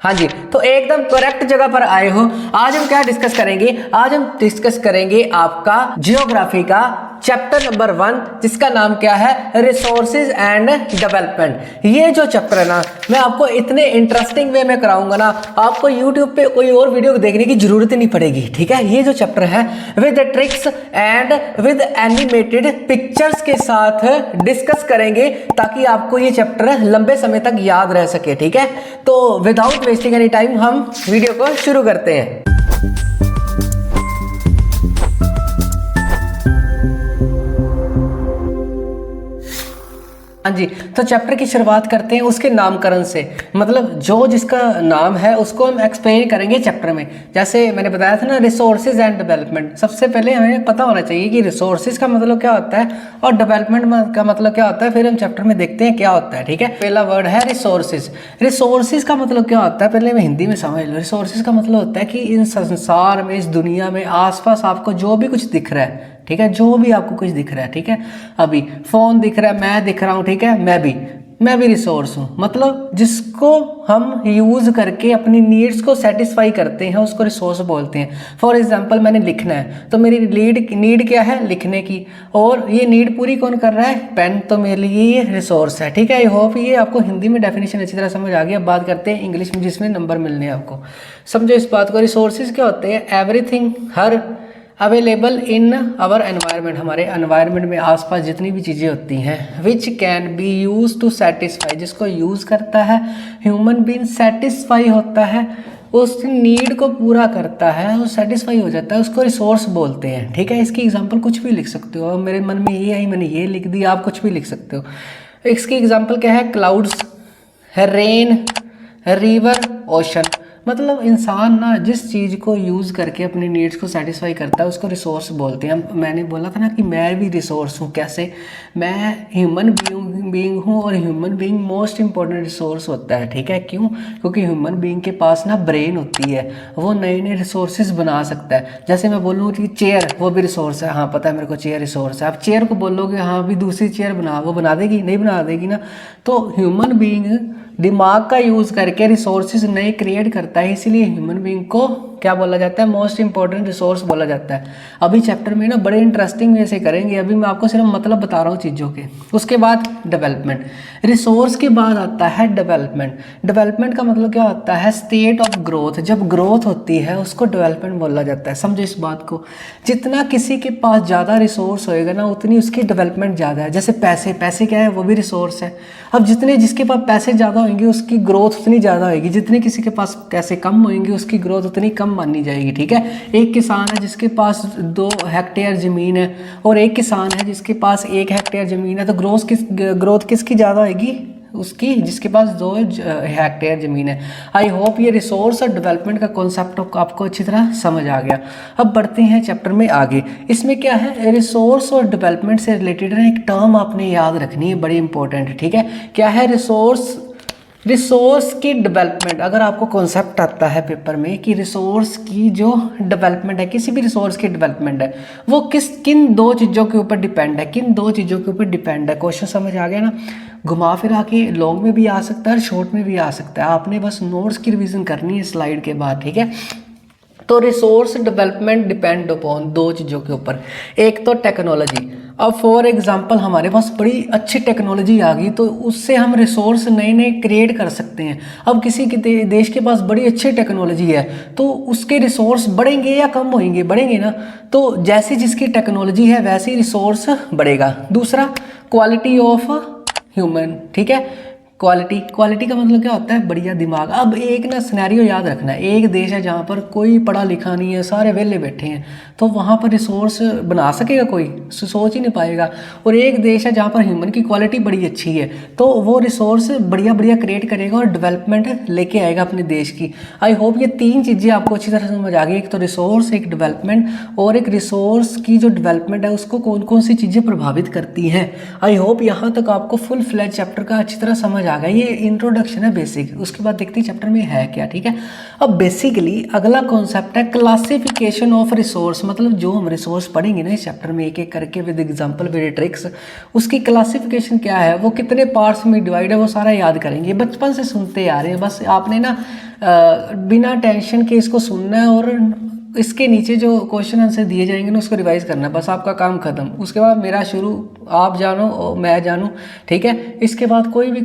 हाँ जी, तो एकदम करेक्ट जगह पर आए हो। आज हम क्या डिस्कस करेंगे? आज हम डिस्कस करेंगे आपका जियोग्राफी का चैप्टर नंबर 1, जिसका नाम क्या है? Resources and development. ये जो चैप्टर है ना, मैं आपको इतने इंटरेस्टिंग वे में कराऊंगा ना, आपको यूट्यूब पे कोई और वीडियो देखने की जरूरत ही नहीं पड़ेगी। ठीक है, ये जो चैप्टर है with tricks and with animated pictures के साथ डिस्कस करेंगे, ताकि आपको ये चैप्टर लंबे समय तक याद रह सके। ठीक है, तो विदाउट वेस्टिंग एनी टाइम हम वीडियो को शुरू करते हैं। हाँ जी, तो चैप्टर की शुरुआत करते हैं उसके नामकरण से। मतलब जो जिसका नाम है उसको हम एक्सप्लेन करेंगे चैप्टर में। जैसे मैंने बताया था ना, रिसोर्सेज एंड डेवलपमेंट। सबसे पहले हमें पता होना चाहिए कि रिसोर्सेज का मतलब क्या होता है और डेवलपमेंट का मतलब क्या होता है, फिर हम चैप्टर में देखते हैं क्या होता है। ठीक है, पहला वर्ड है रिसोर्सेज। रिसोर्सेज का मतलब क्या होता है, पहले मैं हिंदी में समझ लो। रिसोर्सेज का मतलब होता है कि इन संसार में, इस दुनिया में, आसपास आपको जो भी कुछ दिख रहा है, ठीक है, जो भी आपको कुछ दिख रहा है, ठीक है, अभी फोन दिख रहा है, मैं दिख रहा हूँ, ठीक है, मैं भी रिसोर्स हूँ। मतलब जिसको हम यूज करके अपनी नीड्स को सेटिस्फाई करते हैं उसको रिसोर्स बोलते हैं। फॉर एग्जांपल, मैंने लिखना है तो मेरी नीड क्या है? लिखने की। और ये नीड पूरी कौन कर रहा है? पेन। तो मेरे लिए ये रिसोर्स है। ठीक है, आई होप ये आपको हिंदी में डेफिनेशन अच्छी तरह समझ आ गई। अब बात करते हैं इंग्लिश में, जिसमें नंबर मिलने हैं आपको। समझो इस बात को। रिसोर्सेज क्या होते हैं? एवरीथिंग, हर अवेलेबल इन आवर एनवायरनमेंट, हमारे एनवायरनमेंट में आसपास जितनी भी चीज़ें होती हैं, which can be use to satisfy, जिसको यूज़ करता है ह्यूमन बीइंग, सेटिस्फाई होता है, उस नीड को पूरा करता है, वो सेटिस्फाई हो जाता है, उसको रिसोर्स बोलते हैं। ठीक है, इसकी एग्जांपल कुछ भी लिख सकते हो। मेरे मन में ये आई, मैंने ये लिख दी, आप कुछ भी लिख सकते हो। इसकी एग्जांपल क्या है? क्लाउड्स है, रेन, रिवर, ओशन। मतलब इंसान ना जिस चीज़ को यूज़ करके अपनी नीड्स को सेटिस्फाई करता है उसको रिसोर्स बोलते हैं। मैंने बोला था ना कि मैं भी रिसोर्स हूँ। कैसे? मैं ह्यूमन बीइंग हूँ और human being most important resource होता है। ठीक है, क्यों? क्योंकि ह्यूमन बीइंग के पास ना ब्रेन होती है, वो नए नए रिसोर्सेज बना सकता है। जैसे मैं बोलूँ कि चेयर, वो भी रिसोर्स है। हाँ, पता है मेरे को चेयर रिसोर्स है। आप चेयर को बोलोगे हाँ भी दूसरी चेयर बना, वो बना देगी? नहीं बना देगी ना। तो ह्यूमन बीइंग दिमाग का यूज़ करके रिसोर्सेज नए क्रिएट करता है, इसीलिए ह्यूमन बीइंग को क्या बोला जाता है? मोस्ट इंपॉर्टेंट रिसोर्स बोला जाता है। अभी चैप्टर में ना बड़े इंटरेस्टिंग वे से करेंगे। अभी मैं आपको सिर्फ मतलब बता रहा हूँ चीज़ों के। उसके बाद डेवलपमेंट। रिसोर्स के बाद आता है डेवलपमेंट। डेवलपमेंट का मतलब क्या होता है? State of growth. जब ग्रोथ होती है उसको डेवलपमेंट बोला जाता है। समझो इस बात को। जितना किसी के पास ज़्यादा रिसोर्स होएगा ना, उतनी उसकी डेवलपमेंट ज़्यादा है। जैसे पैसे, पैसे क्या है? वो भी रिसोर्स है। अब जिसके पास पैसे ज़्यादा होंगे उसकी ग्रोथ उतनी ज़्यादा होगी, जितने किसी के पास पैसे कम होंगे उसकी ग्रोथ उतनी कम मानी जाएगी। ठीक है, एक किसान है जिसके पास 2 हेक्टेयर ज़मीन है और एक किसान है जिसके पास 1 हेक्टेयर ज़मीन है, तो ग्रोथ किसकी ज़्यादा होगी? उसकी, जिसके पास 2 हेक्टेयर ज़मीन है। आई होप ये रिसोर्स और डेवलपमेंट का कॉन्सेप्ट आपको अच्छी तरह समझ आ गया। अब बढ़ते हैं चैप्टर में आगे। इसमें क्या है? रिसोर्स और डेवलपमेंट से रिलेटेड एक टर्म आपने याद रखनी है, बड़ी इंपॉर्टेंट है। ठीक है, क्या है? रिसोर्स की डेवलपमेंट। अगर आपको कॉन्सेप्ट आता है पेपर में कि रिसोर्स की जो डेवलपमेंट है, किसी भी रिसोर्स की डेवलपमेंट है, वो किन 2 चीज़ों के ऊपर डिपेंड है? किन 2 चीज़ों के ऊपर डिपेंड है? क्वेश्चन समझ आ गया ना? घुमा फिरा के लॉन्ग में भी आ सकता है और शॉर्ट में भी आ सकता है। आपने बस नोट्स की रिवीजन करनी है स्लाइड के बाद। ठीक है, तो रिसोर्स डेवलपमेंट डिपेंड अपॉन 2 चीज़ों के ऊपर। एक तो टेक्नोलॉजी। अब फॉर एग्जांपल हमारे पास बड़ी अच्छी टेक्नोलॉजी आ गई तो उससे हम रिसोर्स नए नए क्रिएट कर सकते हैं। अब किसी के देश के पास बड़ी अच्छी टेक्नोलॉजी है तो उसके रिसोर्स बढ़ेंगे या कम होंगे? बढ़ेंगे ना। तो जैसी जिसकी टेक्नोलॉजी है वैसे ही रिसोर्स बढ़ेगा। दूसरा, क्वालिटी ऑफ ह्यूमन। ठीक है, क्वालिटी का मतलब क्या होता है? बढ़िया दिमाग। अब एक ना सिनेरियो याद रखना है। एक देश है जहाँ पर कोई पढ़ा लिखा नहीं है, सारे वेले बैठे हैं, तो वहाँ पर रिसोर्स बना सकेगा कोई? सोच ही नहीं पाएगा। और एक देश है जहाँ पर ह्यूमन की क्वालिटी बड़ी अच्छी है तो वो रिसोर्स बढ़िया बढ़िया क्रिएट करेगा और डेवलपमेंट लेके आएगा अपने देश की। आई होप ये 3 चीज़ें आपको अच्छी तरह समझ आ गई। एक तो रिसोर्स, एक डेवलपमेंट, और एक रिसोर्स की जो डेवलपमेंट है उसको कौन कौन सी चीज़ें प्रभावित करती हैं। आई होप यहाँ तक आपको फुल फ्लैज चैप्टर का अच्छी तरह समझ आ गया, ये इंट्रोडक्शन है बेसिक, उसके बाद देखते हैं चैप्टर में है क्या। ठीक है, अब बेसिकली अगला कॉन्सेप्ट है क्लासिफिकेशन ऑफ रिसोर्स, मतलब जो हम रिसोर्स पढ़ेंगे ना इस चैप्टर में एक एक करके विद एग्जांपल विद ट्रिक्स, उसकी क्लासिफिकेशन क्या है, वो कितने पार्ट्स में डिवाइड है, वो सारा याद करेंगे। बचपन से सुनते आ रहे हैं, बस आपने ना बिना टेंशन के इसको सुनना है और इसके नीचे जो क्वेश्चन आंसर दिए जाएंगे ना उसको रिवाइज करना है, बस आपका काम खत्म। उसके बाद मेरा शुरू, आप जानो और मैं जानूँ। ठीक है, इसके बाद कोई भी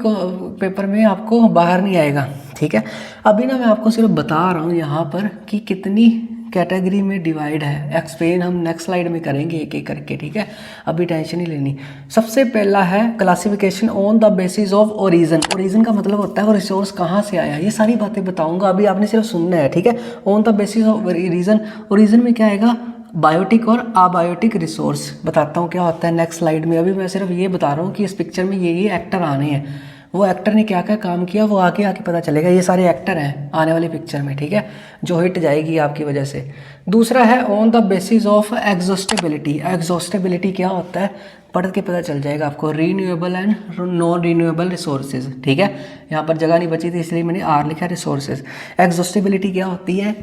पेपर में आपको बाहर नहीं आएगा। ठीक है, अभी ना मैं आपको सिर्फ बता रहा हूँ यहाँ पर कि कितनी कैटेगरी में डिवाइड है, एक्सप्लेन हम नेक्स्ट स्लाइड में करेंगे एक एक करके। ठीक है, अभी टेंशन नहीं लेनी। सबसे पहला है classification on the basis of origin. Origin का मतलब होता है वो रिसोर्स कहाँ से आया, ये सारी बातें बताऊंगा, अभी आपने सिर्फ सुनना है। ठीक है, on the basis of origin, origin में क्या आएगा, बायोटिक और अबायोटिक रिसोर्स बताता हूँ क्या होता है नेक्स्ट स्लाइड में। अभी मैं सिर्फ ये बता रहा हूँ कि इस पिक्चर में ये एक्टर आने हैं, वो एक्टर ने क्या क्या काम किया वो आगे आके पता चलेगा। ये सारे एक्टर हैं आने वाली पिक्चर में, ठीक है, जो हिट जाएगी आपकी वजह से। दूसरा है ऑन द बेसिस ऑफ एग्जॉस्टेबिलिटी। एग्जॉस्टेबिलिटी क्या होता है पढ़ के पता चल जाएगा आपको, renewable and non renewable resources. ठीक है, यहाँ पर जगह नहीं बची थी इसलिए मैंने आर लिखा, रिसोर्सेज। एग्जॉस्टेबिलिटी क्या होती है,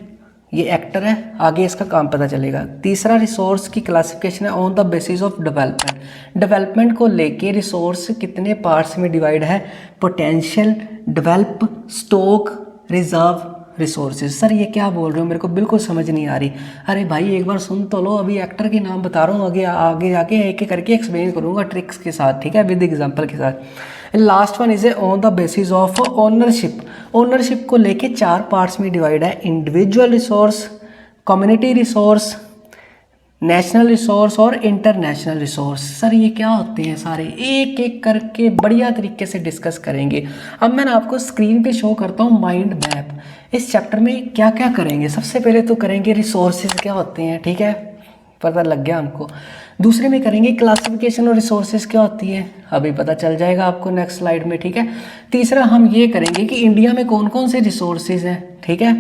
ये एक्टर है, आगे इसका काम पता चलेगा। तीसरा रिसोर्स की क्लासिफिकेशन है on the basis of development. Development को लेके रिसोर्स कितने पार्ट्स में डिवाइड है, potential, develop, stock, reserve, resources. Sir ये क्या बोल रहे हो, मेरे को बिल्कुल समझ नहीं आ रही। अरे भाई एक बार सुन तो लो, अभी एक्टर के नाम बता रहा हूँ, आगे आगे जाके एक एक करके एक्सप्लेन करूँगा ट्रिक्स के साथ। ठीक है, विद एग्जाम्पल के साथ। Last one is on the basis of ownership. Ownership को लेके 4 पार्ट्स में डिवाइड है, individual resource, community resource, national resource और इंटरनेशनल रिसोर्स। सर ये क्या होते हैं, सारे एक एक करके बढ़िया तरीके से डिस्कस करेंगे। अब मैं आपको स्क्रीन पे शो करता हूँ माइंड मैप। इस चैप्टर में क्या क्या करेंगे, सबसे पहले तो करेंगे रिसोर्सेज क्या होते हैं। ठीक है, पता लग गया हमको। दूसरे में करेंगे क्लासिफिकेशन और रिसोर्सेज क्या होती है, अभी पता चल जाएगा आपको नेक्स्ट स्लाइड में। ठीक है, तीसरा हम ये करेंगे कि इंडिया में कौन कौन से रिसोर्सेज हैं। ठीक है,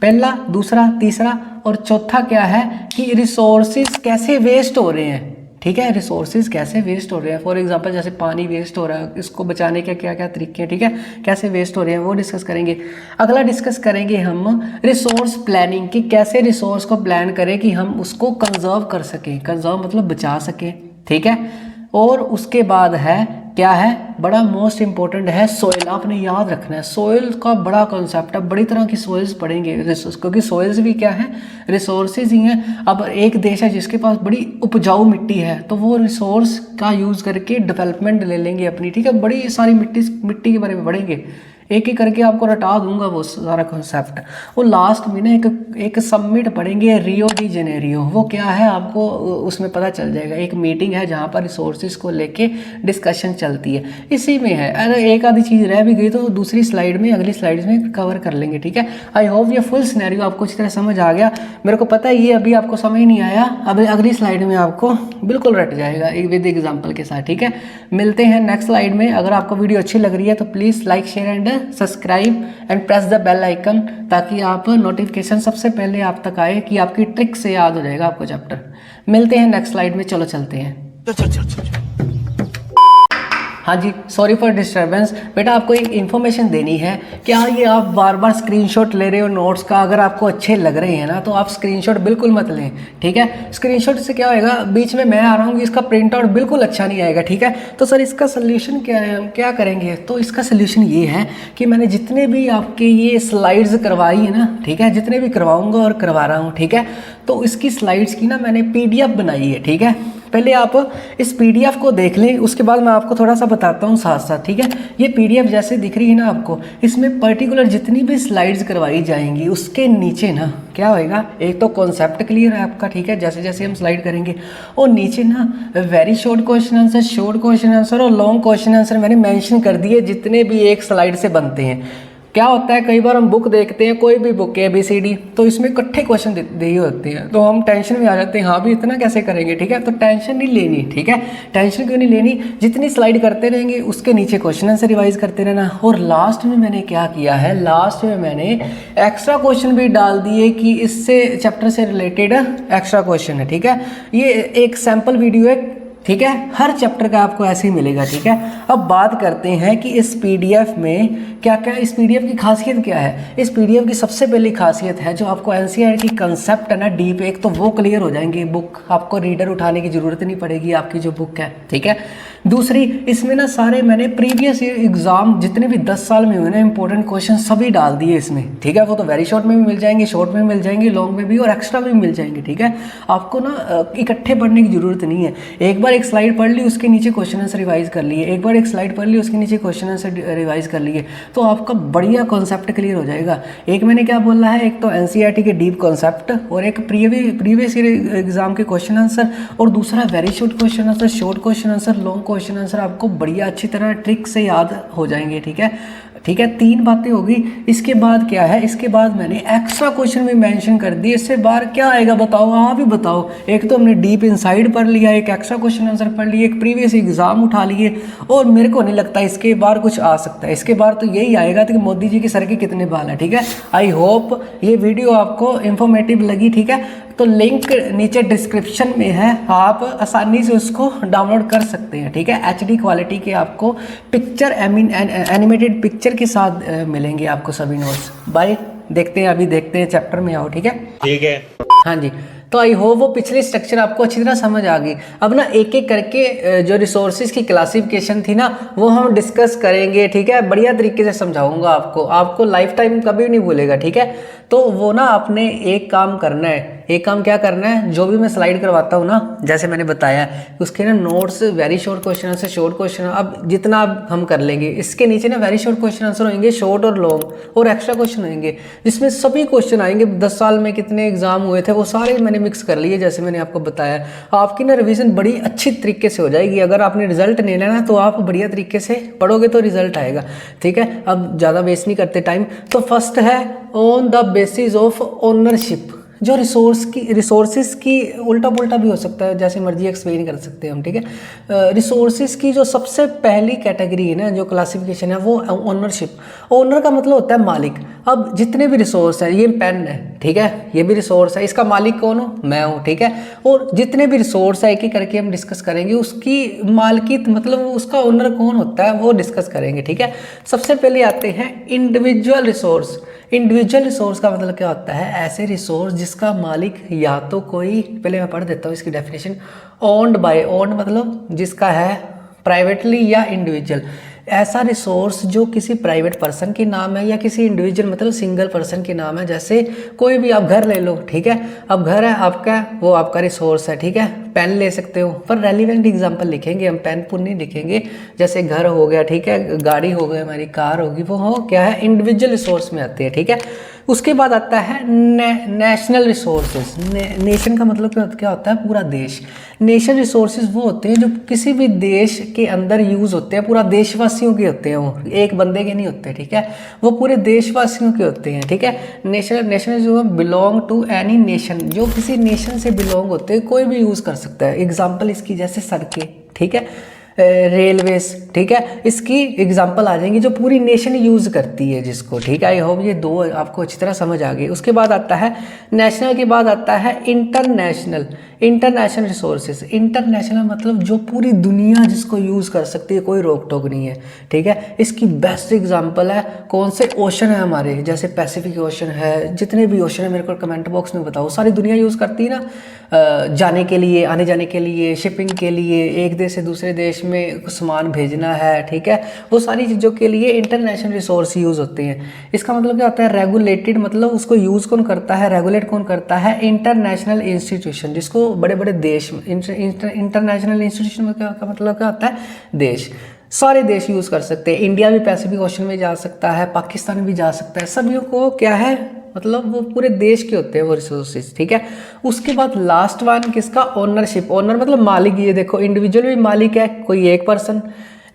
पहला, दूसरा, तीसरा और चौथा क्या है कि रिसोर्सेज कैसे वेस्ट हो रहे हैं। ठीक है, रिसोर्सेज कैसे वेस्ट हो रहे हैं, फॉर एग्जांपल जैसे पानी वेस्ट हो रहा है, इसको बचाने के क्या क्या तरीके हैं। ठीक है, कैसे वेस्ट हो रहे हैं वो डिस्कस करेंगे। अगला डिस्कस करेंगे हम रिसोर्स प्लानिंग, कि कैसे रिसोर्स को प्लान करें कि हम उसको कंजर्व कर सकें। कंजर्व मतलब बचा सकें। ठीक है, और उसके बाद है क्या है, बड़ा मोस्ट इंपॉर्टेंट है सोइल। आपने याद रखना है, सोइल का बड़ा कॉन्सेप्ट है, बड़ी तरह की सोइल्स पढ़ेंगे रिसोर्स, क्योंकि सोइल्स भी क्या है, रिसोर्सेज ही हैं। अब एक देश है जिसके पास बड़ी उपजाऊ मिट्टी है, तो वो रिसोर्स का यूज़ करके डेवलपमेंट ले लेंगे अपनी। ठीक है, बड़ी सारी मिट्टी के बारे में पढ़ेंगे, एक एक करके आपको रटा दूंगा वो सारा कॉन्सेप्ट। वो लास्ट में ना एक समिट पढ़ेंगे, रियो डी जेनेरियो। वो क्या है आपको उसमें पता चल जाएगा, एक मीटिंग है जहाँ पर रिसोर्सेज को लेके डिस्कशन चलती है, इसी में है। अगर एक आधी चीज़ रह भी गई तो दूसरी स्लाइड में, अगली स्लाइड्स में कवर कर लेंगे। ठीक है, आई होप ये फुल सिनेरियो आपको अच्छी तरह समझ आ गया। मेरे को पता है ये अभी आपको समझ नहीं आया, अब अगली स्लाइड में आपको बिल्कुल रट जाएगा विद एग्जाम्पल के साथ। ठीक है, मिलते हैं नेक्स्ट स्लाइड में। अगर आपको वीडियो अच्छी लग रही है तो please like, share and subscribe and press the bell icon, ताकि आप नोटिफिकेशन सबसे पहले आप तक आए, कि आपकी ट्रिक से याद हो जाएगा आपको चैप्टर। मिलते हैं नेक्स्ट स्लाइड में, चलो चलते हैं। हाँ जी, सॉरी फॉर डिस्टर्बेंस। बेटा आपको एक इन्फॉर्मेशन देनी है, क्या ये आप बार बार स्क्रीनशॉट ले रहे हो नोट्स का, अगर आपको अच्छे लग रहे हैं ना तो आप स्क्रीनशॉट बिल्कुल मत लें। ठीक है, स्क्रीनशॉट से क्या होएगा, बीच में मैं आ रहा हूँ, इसका प्रिंट आउट बिल्कुल अच्छा नहीं आएगा। ठीक है, तो सर इसका सोल्यूशन क्या है, हम क्या करेंगे, तो इसका सोल्यूशन ये है कि मैंने जितने भी आपके ये स्लाइड्स करवाई है ना, ठीक है, जितने भी करवाऊँगा और करवा रहा हूँ, ठीक है, तो इसकी स्लाइड्स की ना मैंने PDF बनाई है। ठीक है, पहले आप इस PDF को देख लें, उसके बाद मैं आपको थोड़ा सा बताता हूँ साथ साथ। ठीक है, ये PDF जैसे दिख रही है ना आपको, इसमें पर्टिकुलर जितनी भी स्लाइड्स करवाई जाएंगी उसके नीचे ना क्या होएगा, एक तो कॉन्सेप्ट क्लियर है आपका। ठीक है, जैसे जैसे हम स्लाइड करेंगे, और नीचे ना very short question answer, short question answer और लॉन्ग क्वेश्चन आंसर मैंने मेंशन कर दिए, जितने भी एक स्लाइड से बनते हैं। क्या होता है, कई बार हम बुक देखते हैं, कोई भी बुक है ABCD, तो इसमें इकट्ठे क्वेश्चन दिए होते हैं, तो हम टेंशन में आ जाते हैं, हाँ भी इतना कैसे करेंगे। ठीक है, तो टेंशन नहीं लेनी। ठीक है, टेंशन क्यों नहीं लेनी, जितनी स्लाइड करते रहेंगे उसके नीचे क्वेश्चन आंसर रिवाइज करते रहना। और लास्ट में मैंने क्या किया है, लास्ट में मैंने एक्स्ट्रा क्वेश्चन भी डाल दिए कि इससे चैप्टर से रिलेटेड एक्स्ट्रा क्वेश्चन है। ठीक है, ये एक सैम्पल वीडियो है ठीक है, हर चैप्टर का आपको ऐसे ही मिलेगा। ठीक है, अब बात करते हैं कि इस पीडीएफ में क्या क्या, इस पीडीएफ की खासियत क्या है। इस पीडीएफ की सबसे पहली खासियत है जो आपको एनसीईआरटी कंसेप्ट है ना डीप, एक तो वो क्लियर हो जाएंगे, बुक आपको रीडर उठाने की ज़रूरत नहीं पड़ेगी आपकी जो बुक है। ठीक है, दूसरी इसमें ना सारे मैंने प्रीवियस ईयर एग्जाम जितने भी 10 साल में हुए ना इंपॉर्टेंट क्वेश्चन सभी डाल दिए इसमें। ठीक है, वो तो वेरी शॉर्ट में भी मिल जाएंगे, शॉर्ट में मिल जाएंगे, लॉन्ग में भी और एक्स्ट्रा में भी मिल जाएंगे। ठीक है, आपको ना इकट्ठे पढ़ने की जरूरत नहीं है। एक बार एक स्लाइड पढ़ ली, उसके नीचे क्वेश्चन आंसर रिवाइज कर लिए, एक बार एक स्लाइड पढ़ ली, उसके नीचे क्वेश्चन आंसर रिवाइज कर लिए, तो आपका बढ़िया कॉन्सेप्ट क्लियर हो जाएगा। एक मैंने क्या बोला है, एक तो एनसीईआरटी के डीप कॉन्सेप्ट और एक प्रीवियस ईयर एग्जाम के क्वेश्चन आंसर, और दूसरा very short question answer, short question answer, long question answer आपको बढ़िया अच्छी तरह ट्रिक से याद हो जाएंगे। ठीक है, ठीक है, 3 बातें होगी। इसके बाद क्या है, इसके बाद मैंने एक्स्ट्रा क्वेश्चन भी मेंशन कर दिए। इससे बाहर क्या आएगा बताओ, आप ही बताओ। एक तो हमने डीप इनसाइड पढ़ लिया, एक एक्स्ट्रा क्वेश्चन आंसर पढ़ लिए, एक प्रीवियस एग्जाम उठा लिए, और मेरे को नहीं लगता इसके बाहर कुछ आ सकता है। इसके बाहर तो यही आएगा कि मोदी जी के सर के कितने बाल हैं। ठीक है, आई होप ये वीडियो आपको इंफॉर्मेटिव लगी। ठीक है, तो लिंक नीचे डिस्क्रिप्शन में है, आप आसानी से उसको डाउनलोड कर सकते हैं। ठीक है, HD क्वालिटी के आपको पिक्चर एनिमेटेड पिक्चर के साथ मिलेंगे आपको सभी नोट्स। बाय, देखते हैं, अभी देखते हैं चैप्टर में आओ। ठीक है, ठीक है, हाँ जी। तो आई होप वो पिछली स्ट्रक्चर आपको अच्छी तरह समझ आ गई। अब ना एक एक करके जो रिसोर्सेज की क्लासिफिकेशन थी ना वो हम डिस्कस करेंगे। ठीक है, बढ़िया तरीके से समझाऊंगा आपको लाइफ टाइम कभी नहीं भूलेगा। ठीक है, तो वो ना आपने एक काम करना है। एक काम क्या करना है, जो भी मैं स्लाइड करवाता हूँ ना, जैसे मैंने बताया उसके ना notes very short question answer, short question, अब जितना अब हम कर लेंगे इसके नीचे ना वेरी शॉर्ट क्वेश्चन आंसर होंगे, शॉर्ट और लॉन्ग, और एक्स्ट्रा क्वेश्चन होंगे जिसमें सभी क्वेश्चन आएंगे। 10 साल में कितने एग्जाम हुए थे वो सारे मैंने मिक्स कर लिए, जैसे मैंने आपको बताया। आपकी ना रिवीजन बड़ी अच्छी तरीके से हो जाएगी। अगर आपने रिजल्ट नहीं लेना तो आप बढ़िया तरीके से पढ़ोगे तो रिजल्ट आएगा। ठीक है, अब ज़्यादा वेस्ट नहीं करते टाइम। तो फर्स्ट है on the basis of ownership, जो रिसोर्सेज की उल्टा पुल्टा भी हो सकता है, जैसे मर्जी एक्सप्लेन कर सकते हैं हम। ठीक है, रिसोर्सेज की जो सबसे पहली कैटेगरी है ना, जो क्लासिफिकेशन है, वो ओनरशिप। ओनर का मतलब होता है मालिक। अब जितने भी रिसोर्स हैं, ये पेन है, ठीक है, ये भी रिसोर्स है, इसका मालिक कौन हो, मैं हूँ। ठीक है, और जितने भी रिसोर्स है एक एक करके हम डिस्कस करेंगे, उसकी मालकियत मतलब उसका ओनर कौन होता है वो डिस्कस करेंगे। ठीक है, सबसे पहले आते हैं इंडिविजुअल रिसोर्स। इंडिविजुअल रिसोर्स का मतलब क्या होता है, ऐसे रिसोर्स जिसका मालिक या तो कोई, पहले मैं पढ़ देता हूँ इसकी डेफिनेशन। ओन्ड बाय, ओन्ड मतलब जिसका है प्राइवेटली या इंडिविजुअल, ऐसा रिसोर्स जो किसी प्राइवेट पर्सन के नाम है या किसी इंडिविजुअल मतलब सिंगल पर्सन के नाम है। जैसे कोई भी आप घर ले लो, ठीक है, अब घर है आपका, वो आपका रिसोर्स है। ठीक है, पेन ले सकते हो, पर रेलिवेंट एग्जांपल लिखेंगे हम, पेन पुन नहीं लिखेंगे। जैसे घर हो गया, ठीक है, गाड़ी हो गई, हमारी कार होगी, वो हो क्या है, इंडिविजुअल रिसोर्स में आती है। ठीक है, उसके बाद आता है नेशनल रिसोर्सेज। नेशन का मतलब क्या होता है, पूरा देश। नेशनल रिसोर्सेज वो होते हैं जो किसी भी देश के अंदर यूज़ होते हैं, पूरा देशवासियों के होते हैं, वो एक बंदे के नहीं होते। ठीक है, वो पूरे देशवासियों के होते हैं। ठीक है, नेशनल जो बिलोंग टू एनी नेशन, जो किसी नेशन से बिलोंग होते हैं, कोई भी यूज़ कर सकता है। एग्जाम्पल इसकी जैसे सड़कें, ठीक है, रेलवेज, ठीक है, इसकी एग्जांपल आ जाएंगी जो पूरी नेशन यूज़ करती है जिसको। ठीक है, आई होप ये दो आपको अच्छी तरह समझ आ गई। उसके बाद आता है नेशनल, के बाद आता है इंटरनेशनल। इंटरनेशनल रिसोर्सेज, इंटरनेशनल मतलब जो पूरी दुनिया जिसको यूज़ कर सकती है, कोई रोक टोक नहीं है। ठीक है, इसकी बेस्ट एग्जांपल है कौन से, ओशन है हमारे, जैसे पैसिफिक ओशन है, जितने भी ओशन है मेरे को कमेंट बॉक्स में बताओ। सारी दुनिया यूज़ करती है ना, जाने के लिए, आने जाने के लिए, शिपिंग के लिए, एक देश से दूसरे देश में कुछ सामान भेजना है। ठीक है, वो सारी चीज़ों के लिए इंटरनेशनल रिसोर्स यूज़ होते हैं। इसका मतलब क्या होता है, रेगुलेटेड मतलब उसको यूज़ कौन करता है, रेगुलेट कौन करता है, इंटरनेशनल इंस्टीट्यूशन, जिसको बड़े बड़े देश, इंटरनेशनल इंस्टीट्यूशन का मतलब क्या होता है, देश। सारे देश यूज़ कर सकते हैं। इंडिया भी पैसिफिक ओशन में जा सकता है, पाकिस्तान भी जा सकता है, सभी को क्या है मतलब वो पूरे देश के होते हैं वो रिसोर्सेज। ठीक है, उसके बाद लास्ट वन किसका, ओनरशिप। ओनर मतलब मालिक, ये देखो इंडिविजुअल भी मालिक है, कोई एक पर्सन।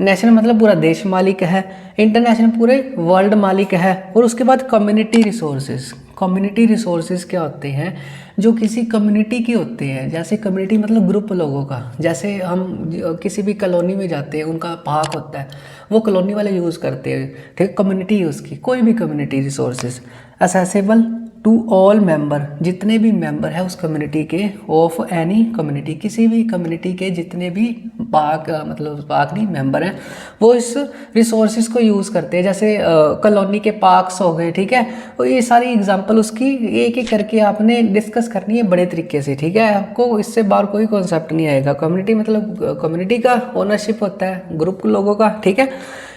नेशनल मतलब पूरा देश मालिक है, इंटरनेशनल पूरे वर्ल्ड मालिक है। और उसके बाद कम्युनिटी रिसोर्सेज। कम्युनिटी रिसोर्सेज क्या होते हैं, जो किसी कम्युनिटी के होते हैं। जैसे कम्युनिटी मतलब ग्रुप लोगों का, जैसे हम किसी भी कॉलोनी में जाते हैं, उनका भाग होता है, वो कॉलोनी वाले यूज़ करते हैं। ठीक है, कम्युनिटी है उसकी, कोई भी community resources. Accessible to all member, जितने भी मेंबर है उस कम्युनिटी के, ऑफ एनी कम्युनिटी, किसी भी कम्युनिटी के जितने भी पाक मतलब पाक नहीं मेंबर हैं, वो इस रिसोर्सेज को यूज़ करते हैं। जैसे कॉलोनी के पार्क्स हो गए, ठीक है। तो ये सारी एग्जांपल उसकी एक एक करके आपने डिस्कस करनी है बड़े तरीके से, ठीक है। आपको इससे बाहर कोई कॉन्सेप्ट नहीं आएगा। कम्युनिटी मतलब कम्युनिटी का ओनरशिप होता है, ग्रुप लोगों का, ठीक है।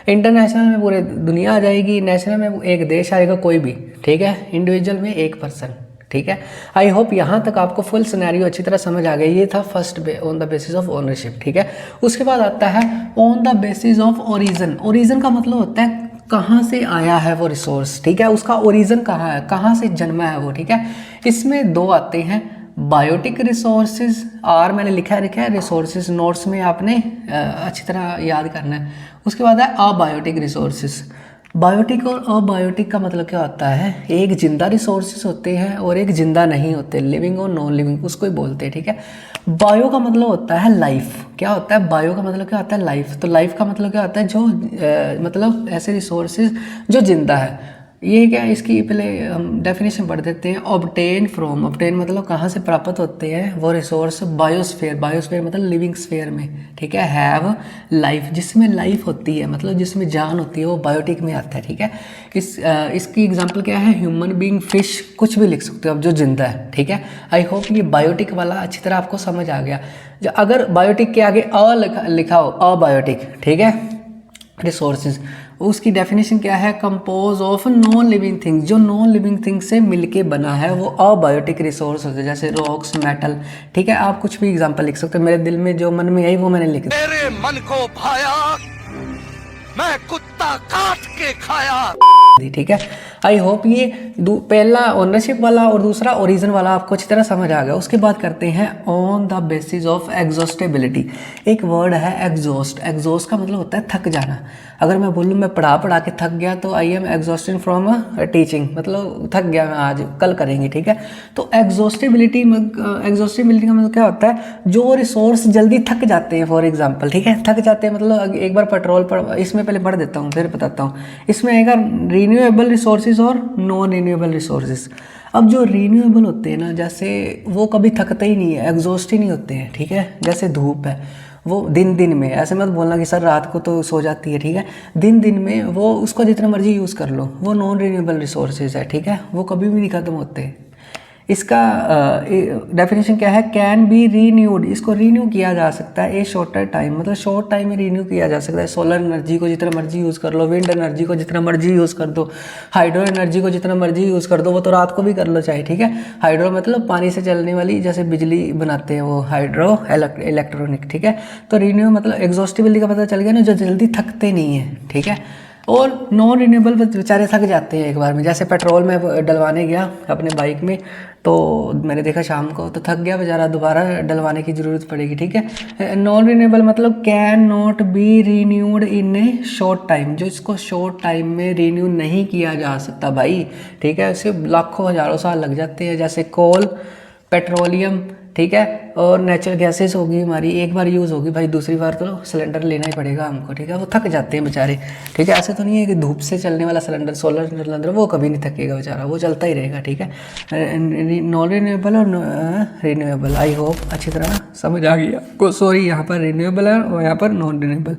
इंटरनेशनल में पूरे दुनिया आ जाएगी, नेशनल में एक देश आएगा कोई भी, ठीक है। इंडिविजुअल में एक पर्सन, ठीक है। आई होप यहाँ तक आपको फुल सिनेरियो अच्छी तरह समझ आ गई। ये था first on the basis of ownership, ठीक है। उसके बाद आता है on the basis of origin. Origin का मतलब होता है कहाँ से आया है वो रिसोर्स, ठीक है। उसका ओरिजिन कहाँ है, कहाँ से जन्मा है वो, ठीक है। इसमें दो आते हैं, बायोटिक रिसोर्सेज, आर मैंने लिखा है रिसोर्सेज, नोट्स में आपने अच्छी तरह याद करना है। उसके बाद है अबायोटिक रिसोर्सेज। बायोटिक और अबायोटिक का मतलब क्या होता है, एक जिंदा रिसोर्सेज होते हैं और एक जिंदा नहीं होते, लिविंग और नॉन लिविंग, उसको ही बोलते हैं, ठीक है। बायो का मतलब होता है लाइफ। क्या होता है बायो का मतलब, क्या होता है लाइफ। तो लाइफ का मतलब क्या होता है, जो मतलब ऐसे रिसोर्सेज जो जिंदा है। ये क्या, इसकी पहले हम डेफिनेशन पढ़ देते हैं। ऑब्टेन फ्रॉम, ऑब्टेन मतलब कहाँ से प्राप्त होते हैं वो रिसोर्स, बायोस्फीयर, बायोस्फीयर मतलब लिविंग स्फीयर में, ठीक है। हैव लाइफ, जिसमें लाइफ होती है मतलब जिसमें जान होती है, वो बायोटिक में आता है, ठीक है। इसकी एग्जांपल क्या है, ह्यूमन बीइंग, फिश, कुछ भी लिख सकते हो आप जो जिंदा है, ठीक है। आई होप ये बायोटिक वाला अच्छी तरह आपको समझ आ गया। अगर बायोटिक के आगे लिखा हो अबायोटिक, ठीक है, रिसोर्सेज, उसकी डेफिनेशन क्या है, compose of non living things, जो नॉन लिविंग थिंग से मिलके बना है वो अबायोटिक रिसोर्स होते हैं, जैसे रॉक्स, मेटल, ठीक है। आप कुछ भी एग्जांपल लिख सकते हो, मेरे दिल में जो मन में आई वो मैंने लिख दिया। मेरे मन को भाया, मैं कुत्ता काट के खाया, ठीक है। आई होप ये पहला ओनरशिप वाला और दूसरा ओरिजिन वाला आपको अच्छी तरह समझ आ गया। उसके बाद करते हैं ऑन द बेसिस ऑफ एग्जॉस्टेबिलिटी। एक वर्ड है एग्जॉस्ट। एग्जॉस्ट का मतलब होता है थक जाना। अगर मैं बोलूँ मैं पढ़ा के थक गया तो I am exhausting from teaching, मतलब थक गया मैं आज, कल करेंगे, ठीक है। तो एग्जॉस्टेबिलिटी का मतलब क्या होता है, जो रिसोर्स जल्दी थक जाते हैं, फॉर एग्जाम्पल, ठीक है। थक जाते हैं मतलब एक बार पेट्रोल पर, इसमें पहले पढ़ देता हूँ फिर बताता हूँ। इसमें आएगा रीन्यूएबल रिसोर्सेज और नॉन रीन्यूएबल रिसोर्सेज। अब जो रीन्यूएबल होते हैं ना, जैसे वो कभी थकते ही नहीं है, एग्जॉस्ट ही नहीं होते हैं, ठीक है। जैसे धूप है, वो दिन में, ऐसे मत बोलना कि सर रात को तो सो जाती है, ठीक है। दिन में वो उसको जितना मर्जी यूज़ कर लो, वो नॉन रीन्यूएबल रिसोर्सेज है, ठीक है। वो कभी भी नहीं खत्म होते। इसका डेफिनेशन क्या है, कैन बी रीन्यूड, इसको रीन्यू किया जा सकता है ए शॉर्टर टाइम, मतलब शॉर्ट टाइम में रीन्यू किया जा सकता है। सोलर एनर्जी को जितना मर्जी यूज़ कर लो, विंड एनर्जी को जितना मर्जी यूज़ कर दो, हाइड्रो एनर्जी को जितना मर्जी यूज़ कर दो, वो तो रात को भी कर लो चाहे, ठीक है। हाइड्रो मतलब पानी से चलने वाली, जैसे बिजली बनाते हैं वो हाइड्रो इलेक्ट्रॉनिक, ठीक है। तो रीन्यू मतलब एग्जॉस्टिबिलिटी का पता चल गया ना, जो जल्दी थकते नहीं है, ठीक है। और नॉन रिन्यूएबल बेचारे थक जाते हैं एक बार में। जैसे पेट्रोल में डलवाने गया अपने बाइक में, तो मैंने देखा शाम को तो थक गया बेचारा, दोबारा डलवाने की ज़रूरत पड़ेगी, ठीक है। नॉन रिन्यूएबल मतलब can not be renewed in A short time, जो इसको शॉर्ट टाइम में रीन्यू नहीं किया जा सकता भाई, ठीक है। इससे लाखों हज़ारों साल लग जाते हैं। जैसे कोल, पेट्रोलियम, ठीक है, और नेचुरल गैसेस होगी हमारी, एक बार यूज़ होगी भाई, दूसरी बार तो सिलेंडर लेना ही पड़ेगा हमको, ठीक है। वो थक जाते हैं बेचारे, ठीक है। ऐसे तो नहीं है कि धूप से चलने वाला सिलेंडर, सोलर सिलेंडर, वो कभी नहीं थकेगा बेचारा, वो चलता ही रहेगा, ठीक है। नॉन रिन्यूएबल और रिन्यूएबल, आई होप अच्छी तरह समझ आ गया आपको। सॉरी, यहाँ पर रिन्यूएबल है और यहाँ पर नॉन रिन्यूएबल।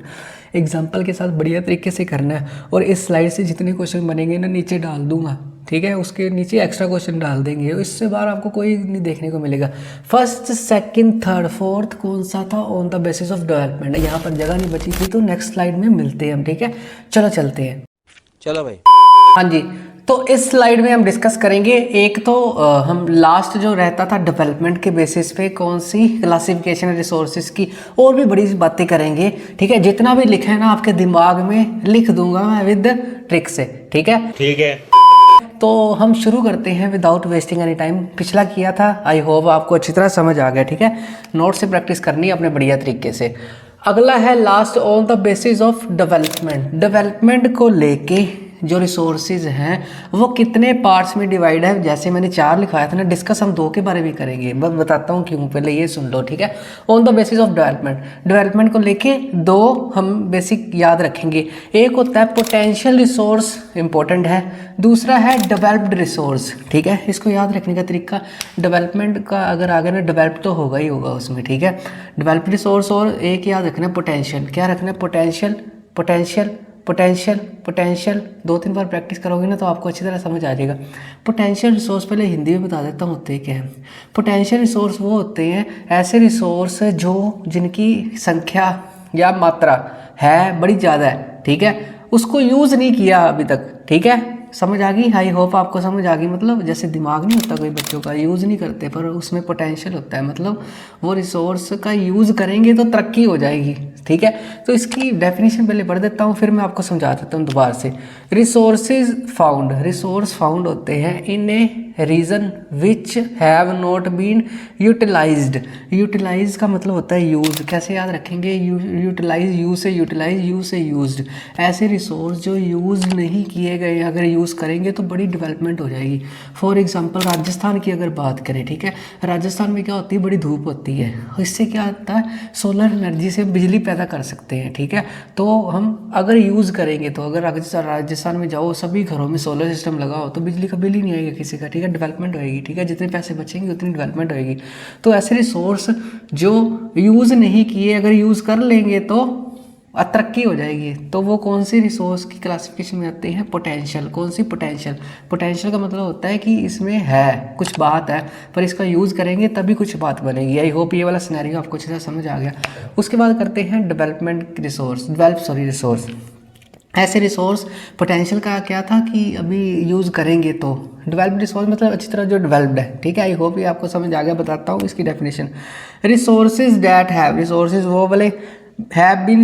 एग्जाम्पल के साथ बढ़िया तरीके से करना है। और इस स्लाइड से जितने क्वेश्चन बनेंगे ना नीचे डाल दूंगा, ठीक है। उसके नीचे एक्स्ट्रा क्वेश्चन डाल देंगे, इससे बाहर आपको कोई नहीं देखने को मिलेगा। फर्स्ट, सेकंड, थर्ड, फोर्थ कौन सा था, on the basis of development. यहाँ पर जगह नहीं बची थी, तो नेक्स्ट स्लाइड में मिलते हैं हम, ठीक है। चलो चलते हैं, चलो भाई। हाँ जी। तो इस स्लाइड में हम डिस्कस करेंगे, एक तो हम लास्ट जो रहता था डेवलपमेंट के बेसिस पे कौन सी क्लासिफिकेशन रिसोर्सेज की, और भी बड़ी बातें करेंगे, ठीक है। जितना भी लिखा है ना आपके दिमाग में लिख दूंगा मैं विद ट्रिक से, ठीक है। ठीक है। तो हम शुरू करते हैं विदाउट वेस्टिंग एनी टाइम। पिछला किया था, आई होप आपको अच्छी तरह समझ आ गया, ठीक है। नोट से प्रैक्टिस करनी है अपने बढ़िया तरीके से। अगला है last, on the basis of development. Development को लेके जो रिसोर्सेज हैं वो कितने पार्ट्स में डिवाइड है। जैसे मैंने 4 लिखाया था ना, डिस्कस हम 2 के बारे में करेंगे, बस बताता हूँ क्यों, पहले ये सुन लो, ठीक है। On the basis of development को लेके 2 हम बेसिक याद रखेंगे। एक होता है पोटेंशियल रिसोर्स, इंपॉर्टेंट है, दूसरा है डेवलप्ड रिसोर्स, ठीक है। इसको याद रखने का तरीका, डेवलपमेंट का अगर आगे ना डेवलप तो होगा ही होगा उसमें, ठीक है। डेवलप्ड रिसोर्स और एक याद रखना है पोटेंशियल, क्या रखना है, पोटेंशियल पोटेंशियल पोटेंशियल पोटेंशियल 2-3 बार प्रैक्टिस करोगे ना तो आपको अच्छी तरह समझ आ जाएगा। पोटेंशियल रिसोर्स पहले हिंदी में बता देता हूँ होते क्या है। पोटेंशियल रिसोर्स वो होते हैं ऐसे रिसोर्स जो जिनकी संख्या या मात्रा है बड़ी ज़्यादा है, ठीक है, उसको यूज़ नहीं किया अभी तक, ठीक है। समझ आ गई, आई होप आपको समझ आ गई। मतलब जैसे दिमाग नहीं होता कोई बच्चों का, यूज़ नहीं करते पर उसमें पोटेंशियल होता है, मतलब वो रिसोर्स का यूज़ करेंगे तो तरक्की हो जाएगी, ठीक है। तो इसकी डेफिनेशन पहले पढ़ देता हूँ, फिर मैं आपको समझा देता हूँ दोबारा से। रिसोर्स फाउंड होते हैं in a region which have not been utilized. Utilize का मतलब होता है यूज, कैसे याद रखेंगे, यूटिलाइज, यूज से यूज्ड। ऐसे रिसोर्स जो यूज़ नहीं किए गए अगर यूज़ करेंगे तो बड़ी डेवलपमेंट हो जाएगी। फॉर एग्जांपल राजस्थान की अगर बात करें, ठीक है, राजस्थान में क्या होती है, बड़ी धूप होती है, इससे क्या होता है, सोलर एनर्जी से बिजली पैदा कर सकते हैं, ठीक है। तो हम अगर यूज़ करेंगे तो अगर राजस्थान में जाओ सभी घरों में सोलर सिस्टम लगाओ तो बिजली का बिल ही नहीं आएगा किसी का, ठीक है। डेवलपमेंट होएगी, ठीक है, जितने पैसे बचेंगे उतनी डेवलपमेंट होएगी। तो ऐसे रिसोर्स जो यूज़ नहीं किए अगर यूज़ कर लेंगे तो तरक्की हो जाएगी। तो वो कौन सी रिसोर्स की क्लासिफिकेशन में आते हैं, पोटेंशियल। कौन सी, पोटेंशियल का मतलब होता है कि इसमें है कुछ बात है पर इसका यूज़ करेंगे तभी कुछ बात बनेगी। आई होप ये वाला सिनेरियो आपको अच्छे से समझ आ गया। उसके बाद करते हैं रिसोर्स। ऐसे रिसोर्स पोटेंशियल का क्या था कि अभी यूज़ करेंगे तो, डेवलप्ड रिसोर्स मतलब अच्छी तरह जो डेवलप्ड है, ठीक है। आई होप ये आपको समझ आ गया। बताता हूँ इसकी definition. Resources that have, resources वो वाले हैव बीन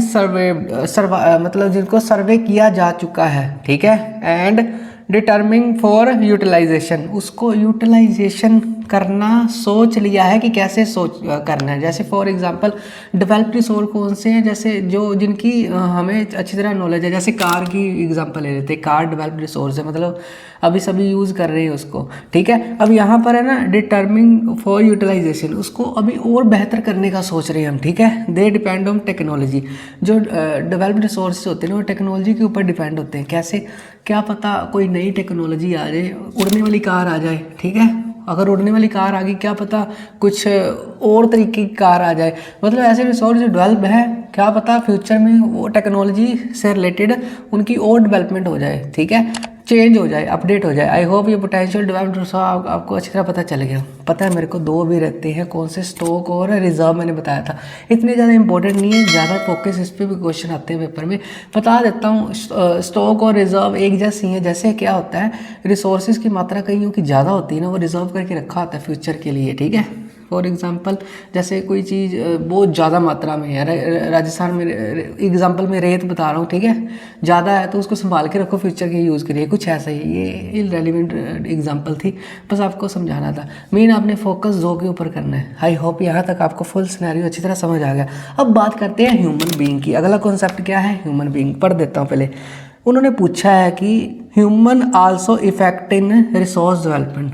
मतलब जिनको सर्वे किया जा चुका है, ठीक है, एंड डिटर्मिंग फॉर यूटिलाइजेशन, उसको यूटिलाइजेशन करना सोच लिया है कि कैसे करना है। जैसे फॉर एग्जांपल डेवलप्ड रिसोर्स कौन से हैं, जैसे जो जिनकी हमें अच्छी तरह नॉलेज है, जैसे कार की एग्जांपल ले लेते हैं, कार डेवलप्ड रिसोर्स है, मतलब अभी सभी यूज़ कर रहे हैं उसको, ठीक है। अब यहाँ पर है ना डिटर्मिंग फॉर यूटिलाइजेशन, उसको अभी और बेहतर करने का सोच रहे हैं हम, ठीक है। दे डिपेंड ऑन टेक्नोलॉजी, जो डेवलप्ड रिसोर्स होते हैं वो टेक्नोलॉजी के ऊपर डिपेंड होते हैं। कैसे, क्या पता कोई नई टेक्नोलॉजी आ जाए, उड़ने वाली कार आ जाए, ठीक है। अगर उड़ने वाली कार आ गई, क्या पता कुछ और तरीके की कार आ जाए, मतलब ऐसे रिसोर्स जो डेवलप है, क्या पता फ्यूचर में वो टेक्नोलॉजी से रिलेटेड उनकी और डेवलपमेंट हो जाए, ठीक है, चेंज हो जाए, अपडेट हो जाए। आई होप ये पोटेंशियल डेवलप्ड रिसोर्स आपको अच्छी तरह पता चल गया। पता है मेरे को 2 भी रहते हैं, कौन से, स्टॉक और रिजर्व, मैंने बताया था। इतने ज़्यादा इंपॉर्टेंट नहीं है, ज़्यादा फोकस इस पर भी क्वेश्चन आते हैं पेपर में। बता देता हूँ, स्टॉक और रिजर्व एक जैसी हैं। जैसे क्या होता है, रिसोर्सेज की मात्रा कईयों की ज़्यादा होती है ना, वो रिजर्व करके रखा होता है फ्यूचर के लिए, ठीक है। फॉर एग्जांपल जैसे कोई चीज़ बहुत ज़्यादा मात्रा में है, राजस्थान में एग्जांपल में रेत बता रहा हूँ, ठीक है, ज़्यादा है तो उसको संभाल के रखो फ्यूचर के यूज़ के लिए, कुछ ऐसा ही। ये इररिलेवेंट एग्जांपल थी, बस आपको समझाना था। मेन आपने फोकस 2 के ऊपर करना है। आई होप यहाँ तक आपको फुल सिनेरियो अच्छी तरह समझ आ गया। अब बात करते हैं ह्यूमन बीइंग की। अगला कॉन्सेप्ट क्या है, ह्यूमन बीइंग। पढ़ देता हूँ पहले। उन्होंने पूछा है कि human also effect in resource development.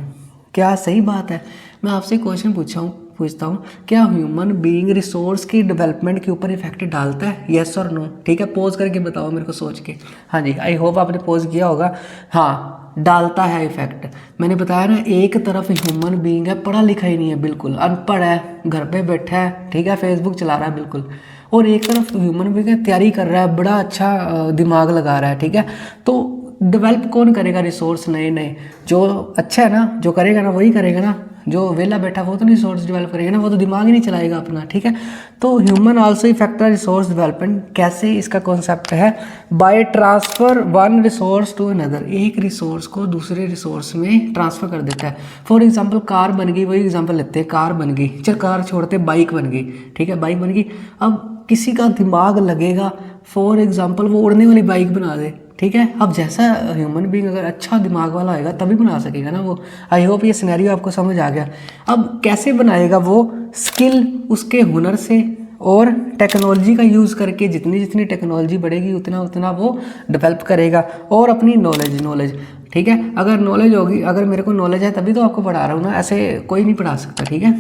क्या सही बात है? मैं आपसे क्वेश्चन पूछता हूँ, क्या ह्यूमन बीइंग रिसोर्स की डेवलपमेंट के ऊपर इफेक्ट डालता है, येस और नो, ठीक है। पोज करके बताओ मेरे को सोच के। हाँ जी, आई होप आपने पोज किया होगा। हाँ, डालता है इफेक्ट। मैंने बताया ना, एक तरफ ह्यूमन बीइंग है, पढ़ा लिखा ही नहीं है, बिल्कुल अनपढ़ है, घर पे बैठा है, ठीक है, फेसबुक चला रहा है बिल्कुल, और एक तरफ ह्यूमन बीइंग है, तैयारी कर रहा है, बड़ा अच्छा दिमाग लगा रहा है, ठीक है। तो डेवलप कौन करेगा रिसोर्स नए नए? जो अच्छा है ना, जो करेगा ना वही करेगा ना। जो वेला बैठा वो तो नहीं रिसोर्स डेवलप करेगा ना, वो तो दिमाग ही नहीं चलाएगा अपना, ठीक है। तो human also effect resource development. कैसे, इसका कॉन्सेप्ट है by transfer one resource to another. एक रिसोर्स को दूसरे रिसोर्स में ट्रांसफर कर देता है। फॉर एग्जांपल कार बन गई, वही एग्जांपल लेते हैं, कार बन गई, चल कार छोड़ते, बाइक बन गई, ठीक है, बाइक बन गई। अब किसी का दिमाग लगेगा, फॉर एग्जांपल वो उड़ने वाली बाइक बना दे, ठीक है। अब जैसा ह्यूमन बीइंग अगर अच्छा दिमाग वाला आएगा तभी बना सकेगा ना वो। आई होप ये सिनेरियो आपको समझ आ गया। अब कैसे बनाएगा वो? स्किल, उसके हुनर से, और टेक्नोलॉजी का यूज़ करके जितनी जितनी टेक्नोलॉजी बढ़ेगी उतना उतना वो डेवलप करेगा। और अपनी नॉलेज, ठीक है, अगर नॉलेज होगी, अगर मेरे को नॉलेज है तभी तो आपको पढ़ा रहा हूँ ना, ऐसे कोई नहीं पढ़ा सकता, ठीक है।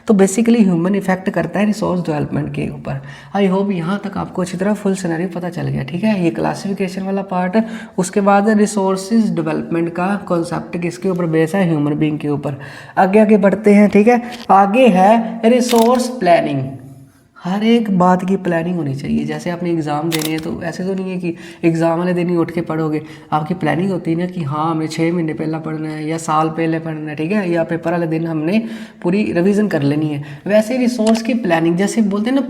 तो बेसिकली ह्यूमन इफेक्ट करता है रिसोर्स डेवलपमेंट के ऊपर। आई होप यहाँ तक आपको अच्छी तरह फुल सिनेरियो पता चल गया, ठीक है। ये क्लासिफिकेशन वाला पार्ट। उसके बाद रिसोर्सेज डेवलपमेंट का कॉन्सेप्ट किसके ऊपर बेस है, ह्यूमन बीइंग के ऊपर। आगे बढ़ते हैं, ठीक है। आगे है रिसोर्स प्लानिंग। हर एक बात की प्लानिंग होनी चाहिए। जैसे आपने एग्ज़ाम देने हैं तो ऐसे तो नहीं है कि एग्ज़ाम वाले दिन ही उठ के पढ़ोगे, आपकी प्लानिंग होती है ना कि हाँ हमें 6 महीने पहला पढ़ना है या साल पहले पढ़ना है, ठीक है, या पेपर वाले दिन हमने पूरी रिवीजन कर लेनी है। वैसे रिसोर्स की प्लानिंग, जैसे बोलते हैं ना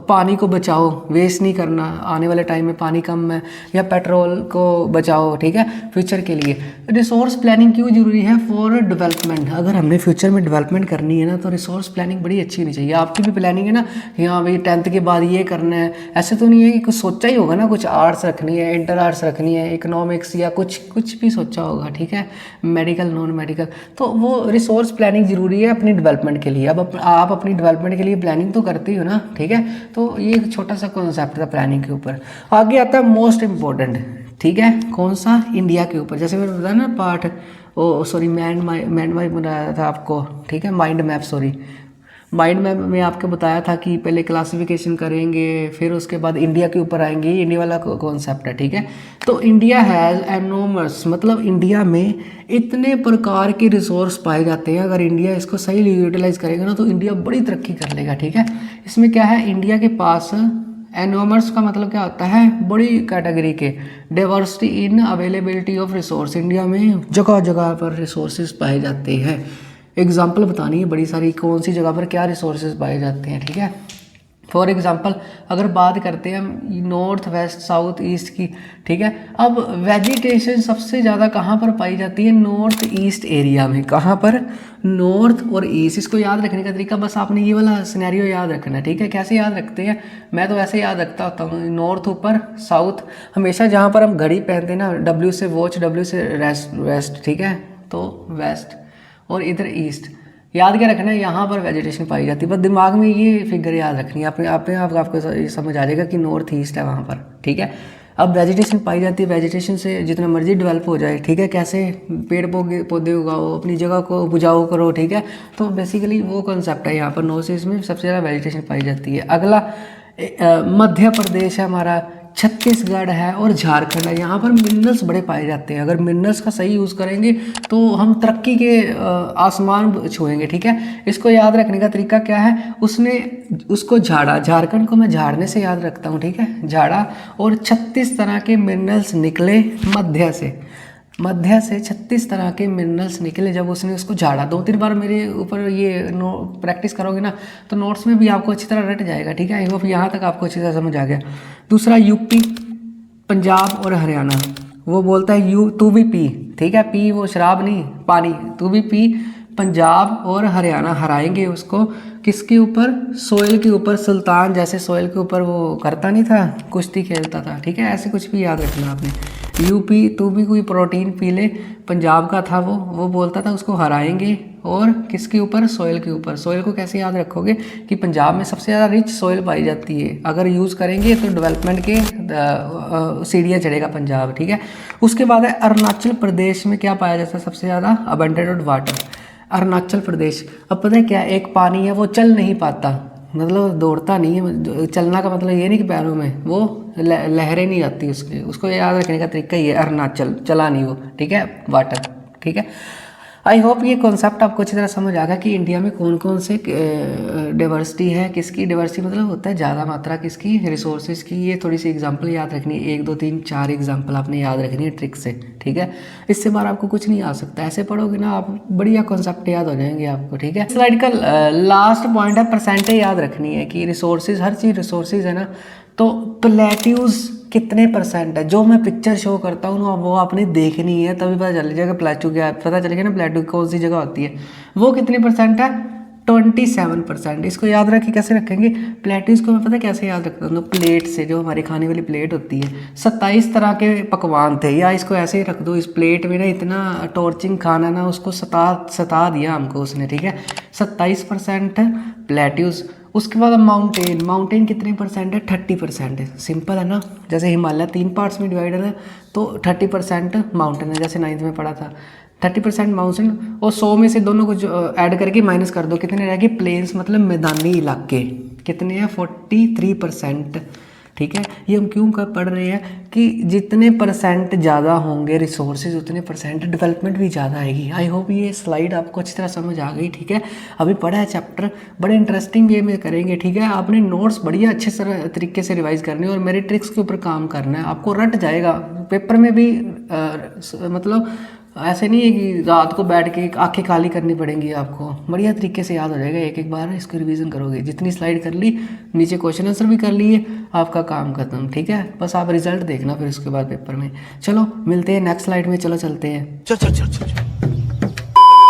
पानी को बचाओ, वेस्ट नहीं करना, आने वाले टाइम में पानी कम है, या पेट्रोल को बचाओ, ठीक है, फ्यूचर के लिए। रिसोर्स प्लानिंग क्यों ज़रूरी है, फॉर डेवलपमेंट। अगर हमने फ्यूचर में डेवलपमेंट करनी है ना तो रिसोर्स प्लानिंग बड़ी अच्छी होनी चाहिए। आपकी भी प्लानिंग है ना कि हाँ भाई 10th के बाद ये करना है, ऐसे तो नहीं है कि कुछ सोचा ही होगा ना, कुछ आर्ट्स रखनी है, इंटर आर्ट्स रखनी है, इकोनॉमिक्स या कुछ भी सोचा होगा, ठीक है, मेडिकल नॉन मेडिकल। तो वो रिसोर्स प्लानिंग ज़रूरी है अपनी डेवलपमेंट के लिए। अब आप अपनी डेवलपमेंट के लिए प्लानिंग तो करते ही हो ना, ठीक है। तो ये एक छोटा सा कॉन्सेप्ट था प्लानिंग के ऊपर। आगे आता है मोस्ट इम्पोर्टेंट, ठीक है, कौन सा, इंडिया के ऊपर। जैसे मैंने बताया ना पार्ट, माइंड मैप बनाया था आपको, ठीक है, माइंड मैप, माइंड मैप में आपको बताया था कि पहले क्लासिफिकेशन करेंगे, फिर उसके बाद इंडिया के ऊपर आएंगे। ये इंडिया वाला कॉन्सेप्ट है, ठीक है। तो इंडिया हैज़ एनोमस, मतलब इंडिया में इतने प्रकार के रिसोर्स पाए जाते हैं। अगर इंडिया इसको सही यूटिलाइज करेगा ना तो इंडिया बड़ी तरक्की कर लेगा, ठीक है। इसमें क्या है, इंडिया के पास एनोमर्स का मतलब क्या होता है, बड़ी कैटेगरी के, diversity in availability of resource. India में जगह जगह पर रिसोर्सेज पाए जाते हैं। एग्जाम्पल बतानी है बड़ी सारी, कौन सी जगह पर क्या रिसोर्सेज पाए जाते हैं, ठीक है। फॉर एग्जांपल अगर बात करते हैं हम नॉर्थ वेस्ट साउथ ईस्ट की, ठीक है। अब वेजिटेशन सबसे ज़्यादा कहाँ पर पाई जाती है, नॉर्थ ईस्ट एरिया में। कहाँ पर, नॉर्थ और ईस्ट। इसको याद रखने का तरीका, बस आपने ये वाला सिनेरियो याद रखना है, ठीक है। कैसे याद रखते हैं, मैं तो ऐसे याद रखता होता हूँ, नॉर्थ ऊपर, साउथ हमेशा जहाँ पर हम घड़ी पहनते हैं ना, डब्ल्यू से वॉच, डब्ल्यू से वेस्ट, ठीक है, तो वेस्ट, और इधर ईस्ट। याद क्या रखना है, यहाँ पर वेजिटेशन पाई जाती है। बस दिमाग में ये फिगर याद रखनी है, अपने आप आपको समझ आ जाएगा कि नॉर्थ ईस्ट है वहाँ पर, ठीक है। अब वेजिटेशन पाई जाती है, वेजिटेशन से जितना मर्जी डेवलप हो जाए, ठीक है, कैसे पेड़ पौधे उगाओ, अपनी जगह को उपजाऊ करो, ठीक है। तो बेसिकली वो कॉन्सेप्ट है यहाँ पर नॉर्थ ईस्ट में सबसे ज़्यादा वेजिटेशन पाई जाती है। अगला मध्य प्रदेश है हमारा, छत्तीसगढ़ है और झारखंड है। यहाँ पर मिनरल्स बड़े पाए जाते हैं। अगर मिनरल्स का सही यूज़ करेंगे तो हम तरक्की के आसमान छुएंगे, ठीक है। इसको याद रखने का तरीका क्या है, उसको झाड़ा, झारखंड को मैं झाड़ने से याद रखता हूँ, ठीक है, झाड़ा, और 36 तरह के मिनरल्स निकले मध्य से 36 तरह के मिनरल्स निकले जब उसने उसको झाड़ा। 2-3 बार मेरे ऊपर ये प्रैक्टिस करोगे ना तो नोट्स में भी आपको अच्छी तरह रट जाएगा, ठीक है। आई होप यहाँ तक आपको अच्छी तरह समझ आ गया। दूसरा यूपी, पंजाब और हरियाणा, वो बोलता है तू भी पी, ठीक है, पी वो शराब नहीं, पानी, तू भी पी। पंजाब और हरियाणा हराएंगे उसको किसके ऊपर, सोयल के ऊपर। सुल्तान जैसे सोयल के ऊपर वो करता नहीं था, कुश्ती खेलता था, ठीक है, ऐसे कुछ भी याद रखना आपने। यूपी, तू भी कोई प्रोटीन पी ले, पंजाब का था वो बोलता था उसको हराएंगे, और किसके ऊपर, सोयल के ऊपर। सोयल को कैसे याद रखोगे कि पंजाब में सबसे ज़्यादा रिच सोयल पाई जाती है। अगर यूज़ करेंगे तो डेवलपमेंट के सीढ़ियाँ चढ़ेगा पंजाब, ठीक है। उसके बाद है अरुणाचल प्रदेश में क्या पाया जाता है सबसे ज़्यादा, अबंडेंट वाटर। अरुणाचल प्रदेश, अब पता है क्या, एक पानी है वो चल नहीं पाता, मतलब दौड़ता नहीं है। चलना का मतलब ये नहीं कि पैरों में वो लहरें नहीं आती उसको याद रखने का तरीका ये, अरुणाचल, चला नहीं वो, ठीक है, वाटर, ठीक है। आई होप ये कॉन्सेप्ट आपको अच्छी तरह समझ आ गया कि इंडिया में कौन कौन से डाइवर्सिटी है, किसकी डाइवर्सिटी मतलब होता है ज़्यादा मात्रा किसकी, रिसोर्सेज की। ये थोड़ी सी एग्जांपल याद रखनी है, 1 2 3 4 एग्जांपल आपने याद रखनी है ट्रिक से, ठीक है। इससे बार आपको कुछ नहीं आ सकता, ऐसे पढ़ोगे ना आप बढ़िया कॉन्सेप्ट याद हो जाएंगे आपको, ठीक है। स्लाइड का लास्ट पॉइंट है परसेंटेज याद रखनी है कि रिसोर्सेज, हर चीज़ रिसोर्सेज है ना, तो प्लेट्यूज कितने परसेंट है, जो मैं पिक्चर शो करता हूँ ना वो आपने देखनी है, तभी पता चल जाएगा प्लेट्यू क्या, पता चलेगा ना प्लेट्यू कौन सी जगह होती है। वो कितने परसेंट है, 27%। इसको याद रखिए, कैसे रखेंगे, प्लेट्यूज को मैं पता कैसे याद रखता हूँ, प्लेट से, जो हमारी खाने वाली प्लेट होती है। 27 तरह के पकवान थे, या इसको ऐसे ही रख दो, इस प्लेट में ना इतना टॉर्चिंग खाना ना उसको सता दिया हमको उसने, ठीक है। 27% प्लेट्यूज उसके बाद माउंटेन, माउंटेन कितने परसेंट है? 30% है। सिंपल है ना, जैसे हिमालय 3 पार्ट्स में डिवाइडेड है तो 30% माउंटेन है, जैसे 9th में पढ़ा था 30% माउंटेन, और 100 में से दोनों को ऐड करके माइनस कर दो, कितने रहेंगे? प्लेन्स मतलब मैदानी इलाके, कितने हैं? 43%। ठीक है, ये हम क्यों कर पढ़ रहे हैं कि जितने परसेंट ज़्यादा होंगे रिसोर्सेज उतने परसेंट डेवलपमेंट भी ज़्यादा आएगी। आई होप ये स्लाइड आपको अच्छी तरह समझ आ गई। ठीक है, अभी पढ़ा है चैप्टर, बड़े इंटरेस्टिंग वे में करेंगे। ठीक है, आपने नोट्स बढ़िया अच्छे तरीके से रिवाइज करने और मेरे ट्रिक्स के ऊपर काम करना है, आपको रट जाएगा पेपर में भी। मतलब ऐसे नहीं है कि रात को बैठ के आंखें खाली करनी पड़ेंगी, आपको बढ़िया तरीके से याद हो जाएगा। एक एक बार इसको रिवीजन करोगे, जितनी स्लाइड कर ली, नीचे क्वेश्चन आंसर भी कर लिए, आपका काम खत्म। ठीक है, बस आप रिजल्ट देखना फिर उसके बाद पेपर में। चलो मिलते हैं नेक्स्ट स्लाइड में, चलो चलते हैं। चल।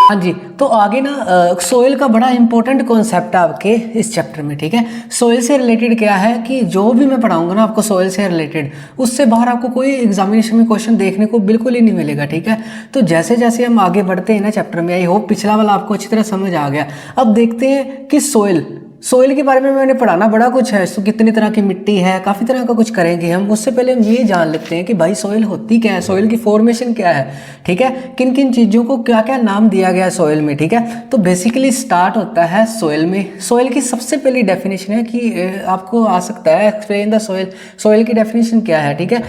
हाँ जी, तो आगे ना सोइल का बड़ा इंपॉर्टेंट कॉन्सेप्ट है आपके इस चैप्टर में। ठीक है, सोइल से रिलेटेड क्या है कि जो भी मैं पढ़ाऊंगा ना आपको सोइल से रिलेटेड, उससे बाहर आपको कोई एग्जामिनेशन में क्वेश्चन देखने को बिल्कुल ही नहीं मिलेगा। ठीक है, तो जैसे जैसे हम आगे बढ़ते हैं ना चैप्टर में, आई होप पिछला वाला आपको अच्छी तरह समझ आ गया। अब देखते हैं कि सोइल के बारे में मैंने पढ़ाना बड़ा कुछ है, तो कितनी तरह की मिट्टी है, काफ़ी तरह का कुछ करेंगे हम। उससे पहले हम ये जान लेते हैं कि भाई सोइल होती क्या है, सोइल की फॉर्मेशन क्या है। ठीक है, किन किन चीज़ों को क्या क्या नाम दिया गया है सोइल में। ठीक है, तो बेसिकली स्टार्ट होता है सोइल में। सोइल की सबसे पहली डेफिनेशन है कि आपको आ सकता है एक्सप्लेन द सोइल। सोइल की डेफिनेशन क्या है? ठीक है,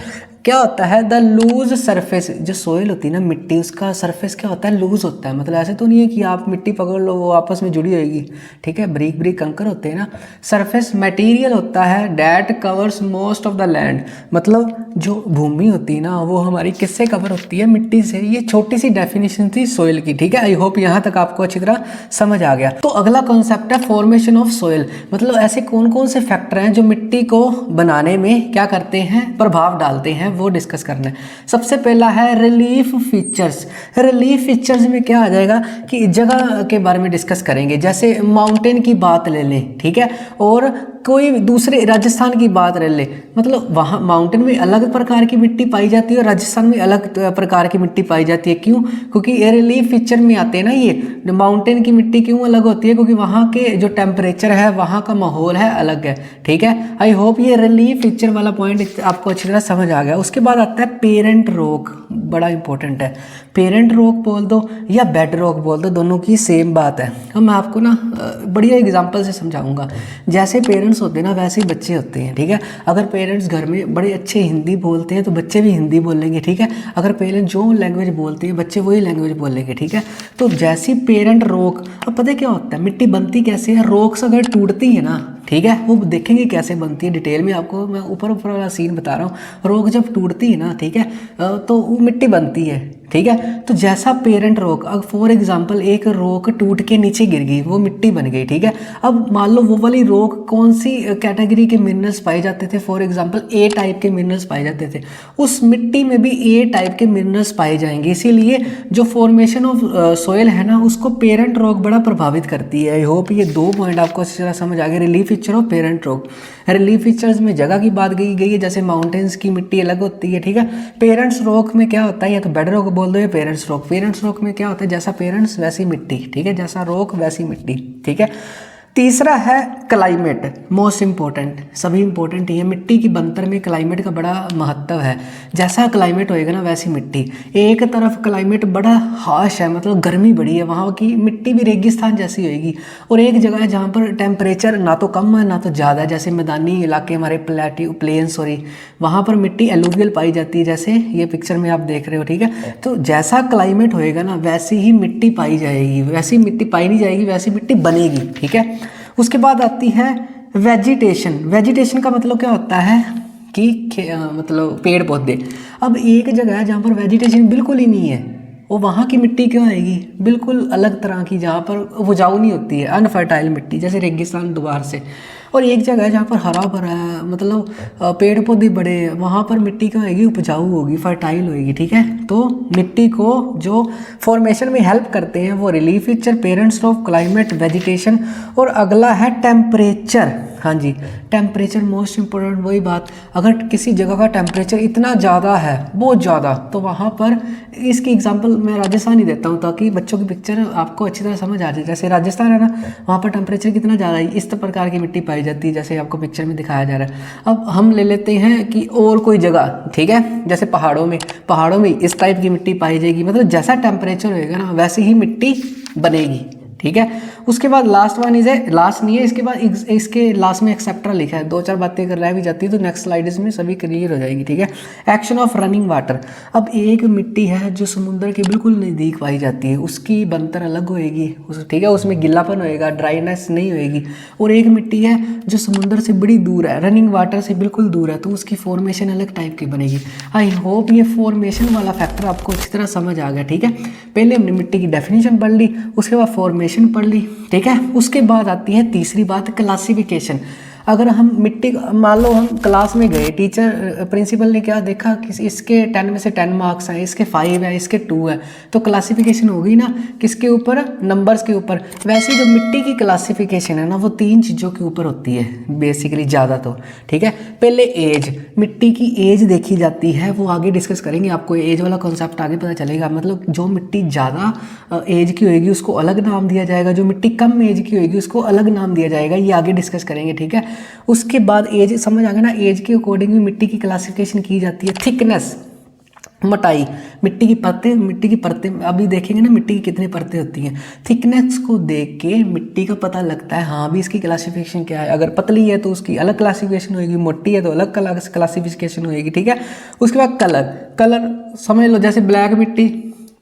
क्या होता है? द लूज सरफेस, जो सोइल होती है ना मिट्टी, उसका सरफेस क्या होता है? लूज होता है। मतलब ऐसे तो नहीं है कि आप मिट्टी पकड़ लो वो आपस में जुड़ी होगी। ठीक है, ब्रीक ब्रीक कंकर होते हैं ना। सरफेस मटेरियल होता है that covers most of the land, मतलब जो भूमि होती है ना वो हमारी किससे कवर होती है? मिट्टी से। ये छोटी सी डेफिनेशन थी सोइल की। ठीक है, आई होप यहाँ तक आपको अच्छी तरह समझ आ गया। तो अगला कॉन्सेप्ट है फॉर्मेशन ऑफ सोइल, मतलब ऐसे कौन कौन से फैक्टर हैं जो मिट्टी को बनाने में क्या करते हैं? प्रभाव डालते हैं, वो डिस्कस करना है। सबसे पहला है रिलीफ फीचर्स। रिलीफ फीचर्स में क्या आ जाएगा कि जगह के बारे में डिस्कस करेंगे। जैसे माउंटेन की बात ले लें, ठीक है, और कोई दूसरे राजस्थान की बात ले ले, मतलब वहाँ माउंटेन में अलग प्रकार की मिट्टी पाई जाती है और राजस्थान में अलग प्रकार की मिट्टी पाई जाती है। क्यों? क्योंकि ये रिलीफ फीचर में आते हैं ना। ये माउंटेन की मिट्टी क्यों अलग होती है? क्योंकि वहाँ के जो टेम्परेचर है, वहाँ का माहौल है, अलग है। ठीक है, आई होप ये रिलीफ फीचर वाला पॉइंट आपको अच्छी तरह समझ आ गया। उसके बाद आता है पेरेंट रॉक, बड़ा इंपॉर्टेंट है। पेरेंट रॉक बोल दो या बेड रॉक बोल दो, दोनों की सेम बात है। अब मैं आपको ना बढ़िया एग्जांपल से समझाऊंगा। जैसे पेरेंट्स होते हैं ना वैसे ही बच्चे होते हैं। ठीक है, अगर पेरेंट्स घर में बड़े अच्छे हिंदी बोलते हैं तो बच्चे भी हिंदी बोलेंगे। ठीक है, अगर पेरेंट्स जो लैंग्वेज बोलते हैं बच्चे वही लैंग्वेज बोलेंगे। ठीक है, तो जैसी पेरेंट रॉक, अब पता है क्या होता है? मिट्टी बनती कैसे है? रॉक्स अगर टूटती है ना, ठीक है, वो देखेंगे कैसे बनती है डिटेल में, आपको मैं ऊपर ऊपर वाला सीन बता रहा हूँ। रॉक जब टूटती है ना, ठीक है, तो वो मिट्टी बनती है। ठीक है, तो जैसा पेरेंट रॉक, अब फॉर एग्जांपल एक रॉक टूट के नीचे गिर गई, वो मिट्टी बन गई। ठीक है, अब मान लो वो वाली रॉक कौन सी कैटेगरी के मिनरल्स पाए जाते थे? फॉर एग्जांपल ए टाइप के मिनरल्स पाए जाते थे। उस मिट्टी में भी ए टाइप के मिनरल्स पाए जाएंगे। इसीलिए जो फॉर्मेशन ऑफ सोयल है ना, उसको पेरेंट रॉक बड़ा प्रभावित करती है। आई होप ये 2 पॉइंट आपको अच्छी तरह समझ आ गए। रिलीफ फीचर और पेरेंट रॉक। रिलीफ फीचर्स में जगह की बात गई है, जैसे माउंटेन्स की मिट्टी अलग होती है। ठीक है, पेरेंट्स रॉक में क्या होता है? या तो बेड रॉक बोल दो या पेरेंट्स रॉक। पेरेंट्स रॉक में क्या होता है? जैसा पेरेंट्स वैसी मिट्टी। ठीक है, जैसा रॉक वैसी मिट्टी। ठीक है, तीसरा है क्लाइमेट, मोस्ट इंपॉर्टेंट, सभी इंपॉर्टेंट है। मिट्टी की बनतर में क्लाइमेट का बड़ा महत्व है। जैसा क्लाइमेट होएगा ना वैसी मिट्टी। एक तरफ क्लाइमेट बड़ा हाश है, मतलब गर्मी बड़ी है, वहाँ की मिट्टी भी रेगिस्तान जैसी होएगी, और एक जगह है जहाँ पर टेम्परेचर ना तो कम है ना तो ज़्यादा है, जैसे मैदानी इलाके हमारे वहाँ पर मिट्टी एलुवियल पाई जाती है, जैसे ये पिक्चर में आप देख रहे हो। ठीक है, तो जैसा क्लाइमेट होएगा ना वैसी ही मिट्टी पाई जाएगी, वैसी मिट्टी पाई नहीं जाएगी, वैसी मिट्टी बनेगी। ठीक है, उसके बाद आती है वेजिटेशन। वेजिटेशन का मतलब क्या होता है कि मतलब पेड़ पौधे। अब एक जगह है जहाँ पर वेजिटेशन बिल्कुल ही नहीं है, और वहाँ की मिट्टी क्यों आएगी? बिल्कुल अलग तरह की, जहाँ पर उपजाऊ नहीं होती है, अनफर्टाइल मिट्टी, जैसे रेगिस्तान दोबार से। और एक जगह है जहाँ पर हरा भरा है, मतलब पेड़ पौधे बड़े हैं, वहाँ पर मिट्टी क्या होगी, उपजाऊ होगी, फर्टाइल होगी, ठीक है। तो मिट्टी को जो फॉर्मेशन में हेल्प करते हैं वो relief feature, parents of climate, vegetation, और अगला है टेम्परेचर। हाँ जी, टेम्परेचर मोस्ट इंपॉर्टेंट। वही बात, अगर किसी जगह का टेम्परेचर इतना ज़्यादा है, बहुत ज़्यादा, तो वहाँ पर इसकी एग्जांपल मैं राजस्थान ही देता हूँ ताकि बच्चों की पिक्चर आपको अच्छी तरह समझ आ जाए। जैसे राजस्थान है ना, वहाँ पर टेम्परेचर कितना ज़्यादा है, इस प्रकार की मिट्टी पाई जाती है जैसे आपको पिक्चर में दिखाया जा रहा है। अब हम ले लेते हैं कि और कोई जगह, ठीक है, जैसे पहाड़ों में इस टाइप की मिट्टी पाई जाएगी, मतलब जैसा टेम्परेचर होएगा ना वैसी ही मिट्टी बनेगी, ठीक है। उसके बाद लास्ट वन इज है, लास्ट नहीं है, इसके बाद इसके लास्ट में एक्सेप्ट्रा लिखा है। 2-4 बातें अगर रह भी जाती है तो नेक्स्ट स्लाइड इसमें सभी क्लियर हो जाएगी, ठीक है। Action of running water. अब एक मिट्टी है जो समुद्र के बिल्कुल नज़दीक पाई जाती है, उसकी बनतर अलग होएगी, ठीक है, उसमें गिल्लापन होएगा, ड्राईनेस नहीं होएगी। और एक मिट्टी है जो समुद्र से बड़ी दूर है, रनिंग वाटर से बिल्कुल दूर है, तो उसकी फॉर्मेशन अलग टाइप की बनेगी। आई होप ये फॉर्मेशन वाला फैक्टर आपको अच्छी तरह समझ आ गया, ठीक है। पहले हमने मिट्टी की डेफिनेशन पढ़ ली, उसके बाद फॉर्मेशन पढ़ ली, ठीक है। उसके बाद आती है तीसरी बात, क्लासिफिकेशन। अगर हम मिट्टी, मान लो हम क्लास में गए, टीचर प्रिंसिपल ने क्या देखा कि इसके 10 में से 10 मार्क्स हैं, इसके 5 है, इसके 2 है, तो क्लासिफिकेशन होगी ना किसके ऊपर, नंबर्स के ऊपर। वैसे जो मिट्टी की क्लासिफिकेशन है ना वो 3 चीज़ों के ऊपर होती है बेसिकली ज़्यादा तो, ठीक है। पहले एज, मिट्टी की एज देखी जाती है, वो आगे डिस्कस करेंगे, आपको एज वाला कॉन्सेप्ट आगे पता चलेगा। मतलब जो मिट्टी ज़्यादा एज की होगी उसको अलग नाम दिया जाएगा, जो मिट्टी कम एज की होगी उसको अलग नाम दिया जाएगा, ये आगे डिस्कस करेंगे, ठीक है। उसके बाद एज समझ आ गया ना, एज के अकॉर्डिंग भी मिट्टी की क्लासिफिकेशन की जाती है। थिकनेस, मोटाई, मिट्टी की परतें अभी देखेंगे ना मिट्टी की कितनी परतें होती हैं। थिकनेस को देख के मिट्टी का पता लगता है हाँ भी इसकी क्लासिफिकेशन क्या है। अगर पतली है तो उसकी अलग क्लासिफिकेशन होगी, मोटी है तो अलग क्लासिफिकेशन होगी, ठीक है। उसके बाद कलर समझ लो, जैसे ब्लैक मिट्टी,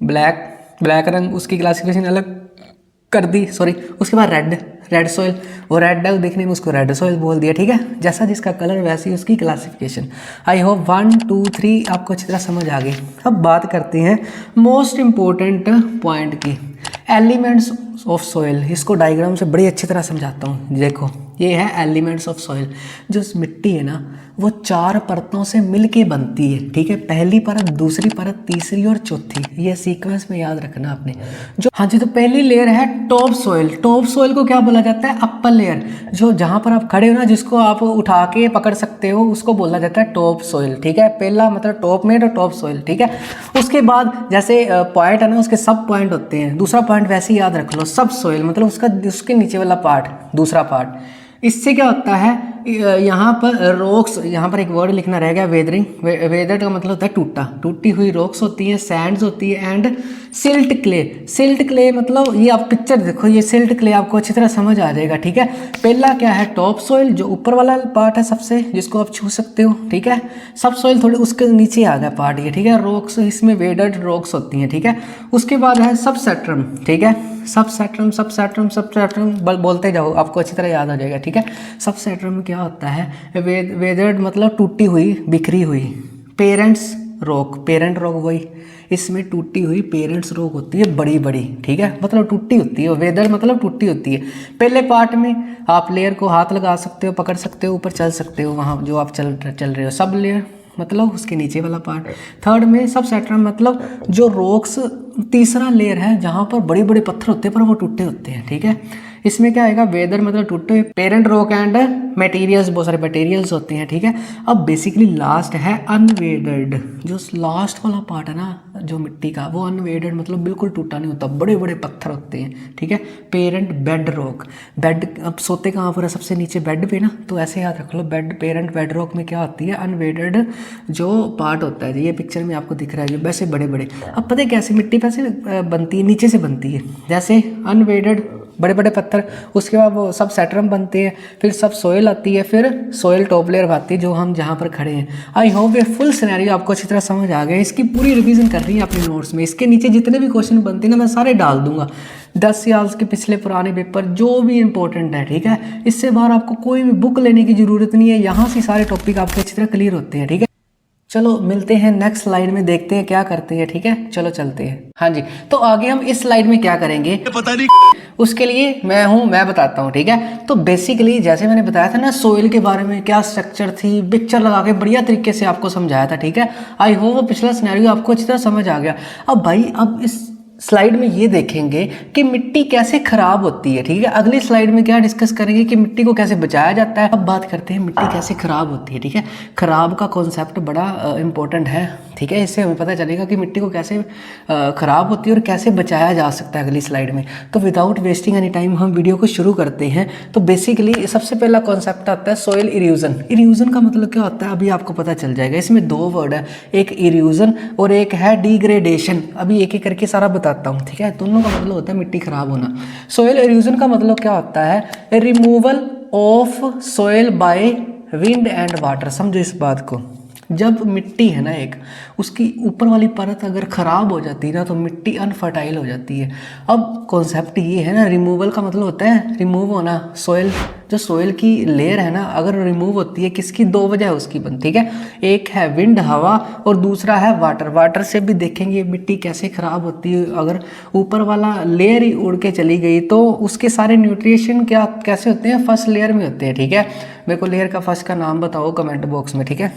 ब्लैक रंग, उसकी क्लासिफिकेशन अलग कर दी, सॉरी। उसके बाद रेड सॉइल, वो रेड है देखने में, उसको रेड सॉइल बोल दिया, ठीक है। जैसा जिसका कलर वैसी उसकी क्लासिफिकेशन। आई होप 1, 2, 3 आपको अच्छी तरह समझ आ गई। अब बात करते हैं मोस्ट इम्पोर्टेंट पॉइंट की, एलिमेंट्स ऑफ सॉइल। इसको डायग्राम से बड़ी अच्छी तरह समझाता हूँ। देखो ये है एलिमेंट्स ऑफ सॉइल। जो मिट्टी है ना वो 4 परतों से मिलके बनती है, ठीक है। पहली परत, दूसरी परत, तीसरी और चौथी, ये सीक्वेंस में याद रखना आपने। जो हाँ जी, तो पहली लेयर है टॉप सॉइल। टॉप सॉइल को क्या बोला जाता है, अपर लेयर। जो जहाँ पर आप खड़े हो ना, जिसको आप उठा के पकड़ सकते हो, उसको बोला जाता है टॉप सॉइल, ठीक है। पहला मतलब टॉप मेड और टॉप सॉइल, ठीक है। उसके बाद जैसे पॉइंट है ना, उसके सब पॉइंट होते हैं। दूसरा पॉइंट वैसे ही याद रख लो, सब सॉइल मतलब उसके नीचे वाला पार्ट, दूसरा पार्ट। इससे क्या होता है, यहाँ पर रॉक्स, यहाँ पर एक वर्ड लिखना रह गया, वेदरिंग। वेदर का मतलब होता है टूटा, टूटी हुई रॉक्स होती हैं, सैंड्स होती है, and silt clay. Silt clay मतलब ये आप पिक्चर देखो, ये सिल्ट क्ले आपको अच्छी तरह समझ आ जाएगा, ठीक है। पहला क्या है, टॉप सॉइल, जो ऊपर वाला पार्ट है सबसे, जिसको आप छू सकते हो, ठीक है। सब सॉइल थोड़े उसके नीचे आ गया पार्ट ये, ठीक है। रॉक्स, इसमें वेदर्ड रॉक्स होती हैं, ठीक है। उसके बाद है सबस्ट्रेटम, ठीक है। सबस्ट्रेटम बोलते जाओ, आपको अच्छी तरह याद आ जाएगा, ठीक है। सबस्ट्रेटम में क्या होता है, वेदर्ड मतलब टूटी हुई, बिखरी हुई। पेरेंट्स रॉक, पेरेंट रॉक वही, इसमें टूटी हुई पेरेंट्स रॉक होती है, बड़ी बड़ी, ठीक है, मतलब टूटी होती है। वेदर मतलब टूटी होती है। पहले पार्ट में आप लेयर को हाथ लगा सकते हो, पकड़ सकते हो, ऊपर चल सकते हो, वहाँ जो आप चल रहे हो। सब लेयर मतलब उसके नीचे वाला पार्ट। थर्ड में सबस्ट्रेटम मतलब जो रॉक्स, तीसरा लेयर है जहाँ पर बड़े बड़े पत्थर होते हैं पर वो टूटे होते हैं, ठीक है। इसमें क्या आएगा, वेदर मतलब टूटे हुए, पेरेंट रॉक एंड मटेरियल्स, बहुत सारे मटेरियल्स होते हैं, ठीक है। अब बेसिकली लास्ट है अनवेडर्ड। जो लास्ट वाला पार्ट है ना जो मिट्टी का, वो अनवेडर्ड मतलब बिल्कुल टूटा नहीं होता, बड़े बड़े पत्थर होते हैं, ठीक है। पेरेंट बेड रॉक, बेड अब सोते कहाँ पर है, सबसे नीचे बेड पे ना, तो ऐसे याद रख लो, बेड पेरेंट बेड रॉक में क्या होती है, अनवेडर्ड जो पार्ट होता है। ये पिक्चर में आपको दिख रहा है, जो वैसे बड़े बड़े। अब पता है कैसे मिट्टी पैसे बनती है, नीचे से बनती है, जैसे अनवेडर्ड बड़े बड़े पत्थर, उसके बाद वो सब सेटरम बनते हैं, फिर सब सोयल आती है, फिर सोयल टॉप लेयर आती है जो हम जहाँ पर खड़े हैं। आई होप ये फुल सिनेरियो आपको अच्छी तरह समझ आ गया। इसकी पूरी रिवीजन कर रही है अपने नोट्स में। इसके नीचे जितने भी क्वेश्चन बनते हैं ना मैं सारे डाल दूंगा, 10 साल के पिछले पुराने पेपर जो भी इंपॉर्टेंट है, ठीक है। इससे बाहर आपको कोई भी बुक लेने की जरूरत नहीं है, यहाँ से सारे टॉपिक आपके अच्छी तरह क्लियर होते हैं, ठीक है। चलो मिलते हैं नेक्स्ट स्लाइड में, देखते हैं क्या करते हैं। ठीक है, चलो चलते हैं। हाँ जी, तो आगे हम इस स्लाइड में क्या करेंगे पता नहीं, उसके लिए मैं बताता हूँ। ठीक है, तो बेसिकली जैसे मैंने बताया था ना सोइल के बारे में क्या स्ट्रक्चर थी, पिक्चर लगा के बढ़िया तरीके से आपको समझाया था। ठीक है, आई होप वो पिछला सिनेरियो आपको अच्छी तरह समझ आ गया। अब भाई अब इस स्लाइड में ये देखेंगे कि मिट्टी कैसे खराब होती है। ठीक है, अगली स्लाइड में क्या डिस्कस करेंगे कि मिट्टी को कैसे बचाया जाता है। अब बात करते हैं मिट्टी कैसे खराब होती है। ठीक है, खराब का कॉन्सेप्ट बड़ा इंपॉर्टेंट है। ठीक है, इससे हमें पता चलेगा कि मिट्टी को कैसे खराब होती है और कैसे बचाया जा सकता है अगली स्लाइड में। तो विदाउट वेस्टिंग एनी टाइम हम वीडियो को शुरू करते हैं। तो बेसिकली सबसे पहला कॉन्सेप्ट आता है सॉइल इरोजन। इरोजन का मतलब क्या होता है अभी आपको पता चल जाएगा। इसमें दो वर्ड है, एक इरोजन और एक है डिग्रेडेशन। अभी एक एक करके सारा बताता हूँ। ठीक है, दोनों का मतलब होता है मिट्टी खराब होना। सॉइल इरोजन का मतलब क्या होता है, removal of soil by wind and water. समझो इस बात को, जब मिट्टी है ना एक, उसकी ऊपर वाली परत अगर ख़राब हो जाती है ना तो मिट्टी अनफर्टाइल हो जाती है। अब कॉन्सेप्ट ये है ना, रिमूवल का मतलब होता है रिमूव होना। सॉइल, जो सॉइल की लेयर है ना अगर रिमूव होती है, किसकी, दो वजह है उसकी बन। ठीक है, एक है विंड हवा और दूसरा है वाटर। वाटर से भी देखेंगे मिट्टी कैसे ख़राब होती है। अगर ऊपर वाला लेयर ही उड़ के चली गई तो उसके सारे न्यूट्रिशन क्या कैसे होते हैं, फर्स्ट लेयर में होते हैं। ठीक है, मेरे को लेयर का फर्स्ट का नाम बताओ कमेंट बॉक्स में। ठीक है,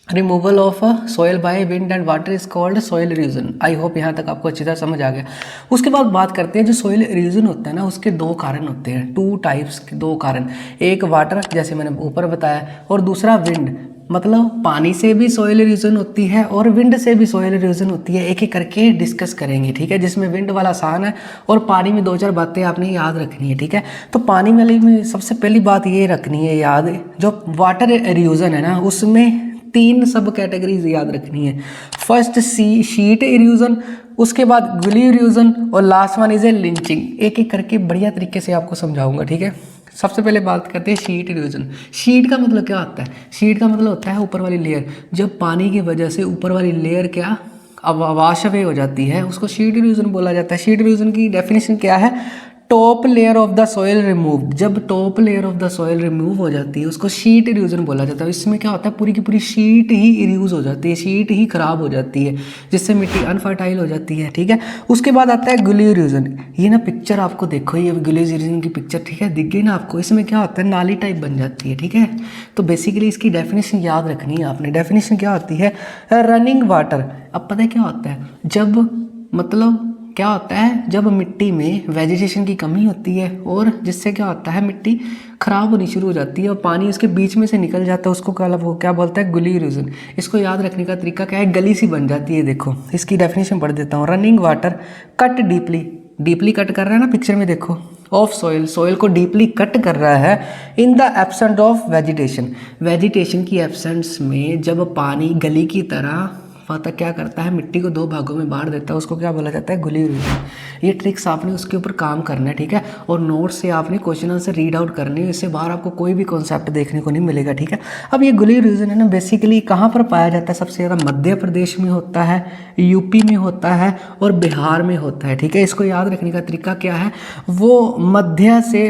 removal of soil by wind and water is called soil erosion. I hope यहाँ तक आपको अच्छी तरह समझ आ गया। उसके बाद बात करते हैं जो सॉइल इरोजन होता है ना, उसके दो कारण होते हैं, टू टाइप्स के दो कारण। एक वाटर जैसे मैंने ऊपर बताया और दूसरा विंड, मतलब पानी से भी सॉइल इरोजन होती है और विंड से भी सॉइल इरोजन होती है। एक एक करके डिस्कस करेंगे। ठीक है, जिसमें विंड वाला आसान है और पानी में दो चार बातें आपने याद रखनी है। ठीक है, तो पानी वाली में सबसे पहली बात ये रखनी है याद, जो वाटर इरोजन है ना उसमें तीन सब कैटेगरीज याद रखनी है। फर्स्ट शीट इरोजन, उसके बाद गुली इरोजन और last one is a lynching. एक एक करके बढ़िया तरीके से आपको समझाऊंगा। ठीक है, सबसे पहले बात करते हैं शीट इरोजन। शीट का मतलब क्या होता है, शीट का मतलब होता है ऊपर वाली लेयर। जब पानी की वजह से ऊपर वाली लेयर क्या अब वॉश अवे हो जाती है, उसको शीट इरोजन बोला जाता है। शीट इरोजन की डेफिनेशन क्या है, top layer of the soil remove. जब top layer of the soil remove हो जाती है उसको शीट इरोजन बोला जाता है। इसमें क्या होता है, पूरी की पूरी शीट ही इरोज हो जाती है, शीट ही खराब हो जाती है, जिससे मिट्टी अनफर्टाइल हो जाती है। ठीक है, उसके बाद आता है गुली इरोजन। ये ना पिक्चर आपको देखो, ये गुली इरोजन की पिक्चर। ठीक है, दिख गई ना आपको। इसमें क्या होता है, नाली टाइप बन जाती है। ठीक है, तो बेसिकली इसकी डेफिनेशन याद रखनी है आपने। डेफिनेशन क्या होती है, रनिंग वाटर। अब पता है क्या होता है, जब मतलब क्या होता है, जब मिट्टी में वेजिटेशन की कमी होती है और जिससे क्या होता है मिट्टी खराब होनी शुरू हो जाती है और पानी उसके बीच में से निकल जाता है, उसको क्या बोलता है, गुली इरोजन। इसको याद रखने का तरीका क्या है, गली सी बन जाती है। देखो इसकी डेफिनेशन पढ़ देता हूँ। Running water cut deeply, deeply cut कर रहा है ना पिक्चर में देखो, ऑफ सॉइल, सॉइल को डीपली कट कर रहा है in the absent of vegetation. Vegetation की एब्सेंस में जब पानी गली की तरह पता क्या करता है, मिट्टी को दो भागों में बांट देता है, उसको क्या बोला जाता है, गुली इरोजन। ये ट्रिक्स आपने उसके ऊपर काम करना है। ठीक है, और नोट से आपने क्वेश्चन आंसर रीड आउट करनी है, इससे बाहर आपको कोई भी कॉन्सेप्ट देखने को नहीं मिलेगा। ठीक है, अब ये गुली इरोजन है ना बेसिकली कहाँ पर पाया जाता है, सबसे ज़्यादा मध्य प्रदेश में होता है, यूपी में होता है और बिहार में होता है। ठीक है, इसको याद रखने का तरीका क्या है, वो मध्य से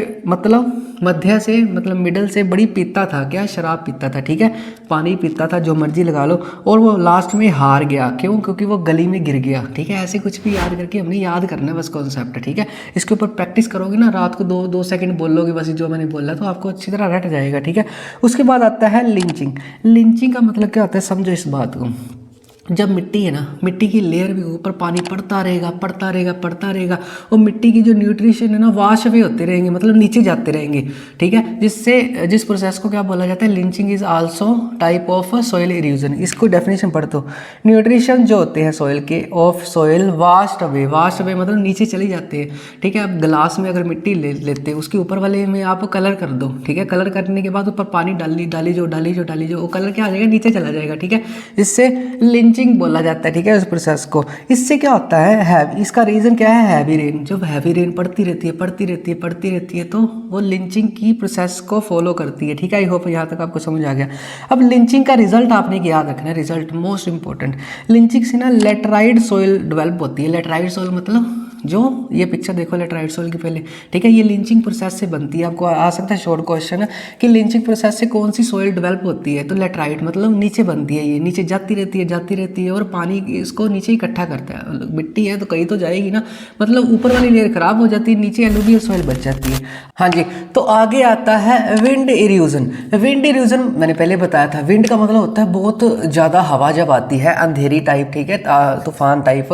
मतलब मिडल से बड़ी पीता था, क्या शराब पीता था। ठीक है, पानी पीता था, जो मर्जी लगा लो, और वो लास्ट में हार गया। क्यों, क्योंकि वो गली में गिर गया। ठीक है, ऐसे कुछ भी याद करके हमने याद करना है बस कॉन्सेप्ट। ठीक है, इसके ऊपर प्रैक्टिस करोगे ना, रात को दो सेकंड बोलोगे बस जो मैंने बोला तो आपको अच्छी तरह रट जाएगा। ठीक है, उसके बाद आता है लिंचिंग। लिंचिंग का मतलब क्या होता है, समझो इस बात को। जब मिट्टी है ना, मिट्टी की लेयर के ऊपर पानी पड़ता रहेगा और मिट्टी की जो न्यूट्रिशन है ना वॉश अवे होते रहेंगे, मतलब नीचे जाते रहेंगे। ठीक है, जिस प्रोसेस को क्या बोला जाता है, lynching is also type of soil erosion. इसको डेफिनेशन पढ़ दो। न्यूट्रिशन जो होते हैं सॉइल के ऑफ सॉइल वाश्ड अवे मतलब नीचे चले जाते हैं। ठीक है, आप ग्लास में अगर मिट्टी लेते हैं, उसके ऊपर वाले में आप कलर कर दो। ठीक है, कलर करने के बाद ऊपर पानी डाली जो वो कलर क्या आ जाएगा, नीचे चला जाएगा। ठीक है, इससे लिंचिंग बोला जाता है। ठीक है, उस प्रोसेस को। इससे क्या होता है, इसका रीजन क्या है, हैवी रेन। जब हैवी रेन पड़ती रहती है तो वो लिंचिंग की प्रोसेस को फॉलो करती है। ठीक है, आई होप यहाँ तक आपको समझ आ गया। अब लिंचिंग का रिजल्ट आपने याद रखना है, रिजल्ट मोस्ट इंपॉर्टेंट। लिंचिंग से ना लेटराइट सॉइल डेवलप होती है। लेटराइट सॉइल मतलब जो ये पिक्चर देखो लेटराइट सोइल की पहले, ठीक है, ये लिंचिंग प्रोसेस से बनती है। आपको आ सकता है शॉर्ट क्वेश्चन कि लिंचिंग प्रोसेस से कौन सी सोइल डेवलप होती है, तो लेटराइट मतलब नीचे बनती है, ये नीचे जाती रहती है और पानी इसको नीचे इकट्ठा करता है। मिट्टी है तो कहीं तो जाएगी ना, मतलब ऊपर वाली लेयर खराब हो जाती है, नीचे एलुवियल सोइल बच जाती है। हाँ जी, तो आगे आता है विंड इरोजन। विंड इरोजन मैंने पहले बताया था, विंड का मतलब होता है बहुत ज़्यादा हवा जब आती है अंधेरी टाइप, ठीक है, तूफान टाइप,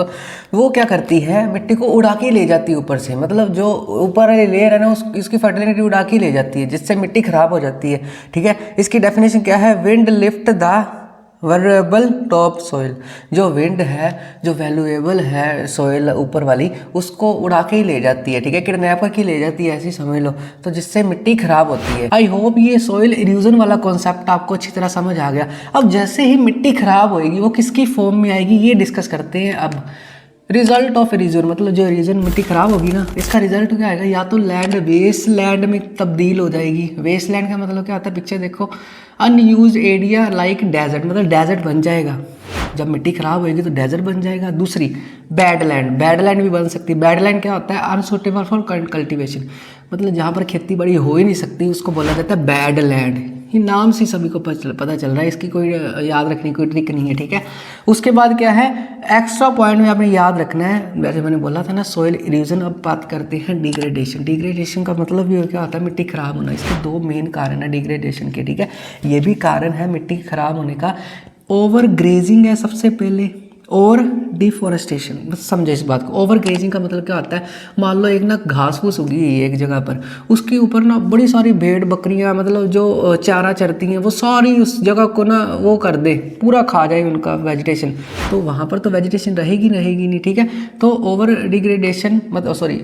वो क्या करती है मिट्टी को उड़ा के ले जाती है ऊपर से, मतलब जो ऊपर वाली लेयर है ना उसकी फर्टिलिटी उड़ा के ले जाती है, जिससे मिट्टी खराब हो जाती है, ठीक है। इसकी डेफिनेशन क्या है, wind lift the valuable top soil, जो विंड है, जो वैल्यूएबल है सोइल ऊपर वाली, उसको उड़ा के ही ले जाती है, ठीक है, किडनैप करके ले जाती है, ऐसी समझ लो, तो जिससे मिट्टी खराब होती है। आई होप ये सोइल इरोजन वाला कॉन्सेप्ट आपको अच्छी तरह समझ आ गया। अब जैसे ही मिट्टी खराब होएगी वो किसकी फॉर्म में आएगी ये डिस्कस करते हैं। अब रिजल्ट ऑफ इरोजन, मतलब जो इरोजन मिट्टी खराब होगी ना, इसका रिजल्ट क्या आएगा, या तो लैंड वेस्ट लैंड में तब्दील हो जाएगी। वेस्ट लैंड का मतलब क्या होता है, पिक्चर देखो, अनयूज एरिया लाइक डेजर्ट, मतलब डेजर्ट बन जाएगा। जब मिट्टी खराब होगी तो डेजर्ट बन जाएगा। दूसरी बैड लैंड भी बन सकती है। बैड लैंड क्या होता है, अनसुटेबल फॉर कल्टीवेशन, मतलब जहाँ पर खेती बाड़ी हो ही नहीं सकती उसको बोला जाता है बैड लैंड। ये नाम से सभी को पता चल रहा है, इसकी कोई याद रखने की कोई ट्रिक नहीं है, ठीक है। उसके बाद क्या है, एक्स्ट्रा पॉइंट में आपने याद रखना है, वैसे मैंने बोला था ना सोइल इरोजन। अब बात करते हैं डिग्रेडेशन। डिग्रेडेशन का मतलब ये क्या होता है, मिट्टी खराब होना। इसके दो मेन कारण है डिग्रेडेशन के, ठीक है, ये भी कारण है मिट्टी खराब होने का। ओवर ग्रेजिंग है सबसे पहले, और डिफॉरेस्टेशन, बस समझे इस बात को। ओवर ग्रेजिंग का मतलब क्या होता है, मान लो एक ना घास फूस उगी है एक जगह पर, उसके ऊपर ना बड़ी सारी भेड़ बकरियां, मतलब जो चारा चरती हैं, वो सारी उस जगह को ना वो कर दे, पूरा खा जाए उनका वेजिटेशन, तो वहाँ पर तो वेजिटेशन रहेगी नहीं, ठीक है। तो ओवर डिग्रेडेशन मतलब सॉरी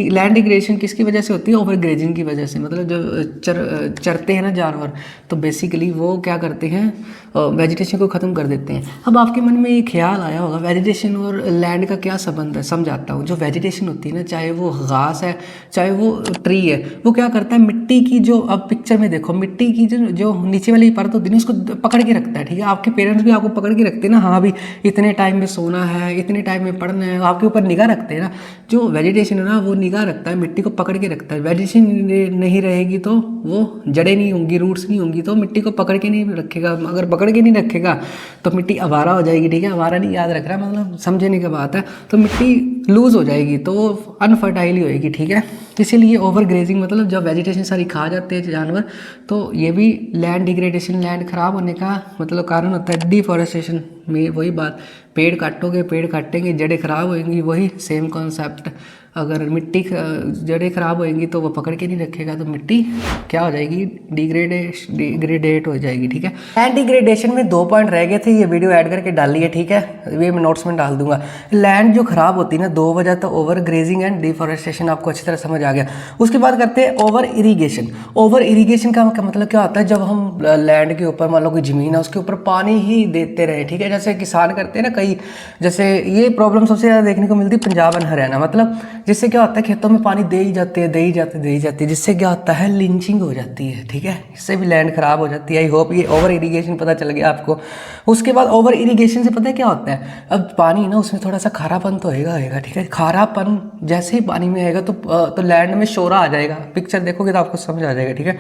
लैंड डिग्रेडेशन किसकी वजह से होती है, ओवर ग्रेजिंग की वजह से। मतलब जो चरते हैं ना जानवर, तो बेसिकली वो क्या करते हैं, वेजिटेशन को ख़त्म कर देते हैं। अब आपके मन में ये ख्याल आया होगा वेजिटेशन और लैंड का क्या संबंध है, समझाता हूँ। जो वेजिटेशन होती है ना, चाहे वो घास है चाहे वो ट्री है, वो क्या करता है, मिट्टी की जो, अब पिक्चर में देखो, मिट्टी की जो नीचे वाली परत होती है ना, उसको पकड़ के रखता है, ठीक है। आपके पेरेंट्स भी आपको पकड़ के रखते हैं ना, हाँ भी इतने टाइम में सोना है, इतने टाइम में पढ़ना है, आपके ऊपर निगाह रखते हैं ना। जो वेजिटेशन है ना, वो निगाह रखता है, मिट्टी को पकड़ के रखता है। वेजिटेशन नहीं रहेगी तो वो जड़ें नहीं होंगी, रूट्स नहीं होंगी, तो मिट्टी को पकड़ के नहीं रखेगा। अगर पकड़ के नहीं रखेगा तो मिट्टी आवारा हो जाएगी, ठीक है। आवारा नहीं याद रख रहा, मतलब समझने की बात है, तो मिट्टी लूज हो जाएगी, तो वो अनफर्टाइल ही होएगी, ठीक है। इसीलिए ओवर ग्रेजिंग मतलब जब वेजिटेशन सारी खा जाते हैं जानवर, तो ये भी लैंड डिग्रेडेशन, लैंड खराब होने का मतलब कारण होता है। डिफॉरेस्टेशन में वही बात, पेड़ काटोगे, पेड़ काटेंगे, जड़ें खराब होएंगी, वही सेम कॉन्सेप्ट। अगर मिट्टी जड़ें खराब होएंगी तो वो पकड़ के नहीं रखेगा, तो मिट्टी क्या हो जाएगी, डिग्रेडेट हो जाएगी, ठीक है। लैंड डिग्रेडेशन में 2 पॉइंट रह गए थे, ये वीडियो ऐड करके डालिए, ठीक है, ये मैं नोट्स में डाल दूंगा। लैंड जो खराब होती है ना, 2 वजह, तो ओवर ग्रेजिंग एंड डिफॉरेस्टेशन, आपको अच्छी तरह समझ आ गया। उसके बाद करते हैं ओवर इरीगेशन। ओवर इरीगेशन का मतलब क्या होता है, जब हम लैंड के ऊपर, मान लो कोई ज़मीन है, उसके ऊपर पानी ही देते रहे, ठीक है। जैसे किसान करते हैं ना कई, जैसे ये प्रॉब्लम सबसे ज़्यादा देखने को मिलती है पंजाब एंड हरियाणा, मतलब जिससे क्या होता है, खेतों में पानी दे ही जाते हैं, जिससे क्या होता है, लिंचिंग हो जाती है, ठीक है। इससे भी लैंड खराब हो जाती है। आई होप ये ओवर इरीगेशन पता चल गया आपको। उसके बाद ओवर इरीगेशन से पता है क्या होता है, अब पानी ना उसमें थोड़ा सा खारापन तो होएगा, ठीक है। खारापन जैसे ही पानी में आएगा तो लैंड में शोरा आ जाएगा। पिक्चर देखोगे तो आपको समझ आ जाएगा, ठीक है।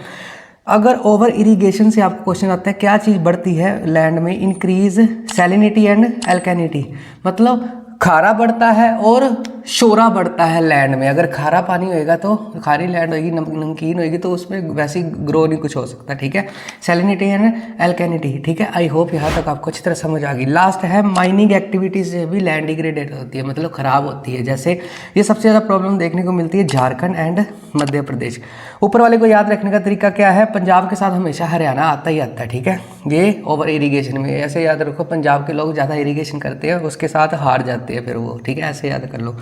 अगर ओवर इरीगेशन से आपको क्वेश्चन आता है क्या चीज़ बढ़ती है लैंड में, इंक्रीज सैलिनिटी एंड एल्कैनिटी, मतलब खारा बढ़ता है और शोरा बढ़ता है लैंड में। अगर खारा पानी होएगा तो खारी लैंड होएगी, नमकीन होएगी, तो उसमें वैसे ग्रो नहीं कुछ हो सकता, ठीक है। सैलिनिटी एंड एल्कैनिटी, ठीक है। आई होप यहाँ तक आपको अच्छी तरह समझ आ गई। लास्ट है माइनिंग एक्टिविटीज से भी लैंड डिग्रेडेट होती है, मतलब खराब होती है। जैसे ये सबसे ज़्यादा प्रॉब्लम देखने को मिलती है झारखंड एंड मध्य प्रदेश। ऊपर वाले को याद रखने का तरीका क्या है, पंजाब के साथ हमेशा हरियाणा आता ही आता है, ठीक है। ये ओवर इरीगेशन में, ऐसे याद रखो, पंजाब के लोग ज़्यादा इरीगेशन करते हैं, उसके साथ हार जाते हैं फिर वो, ठीक है, ऐसे याद कर लो।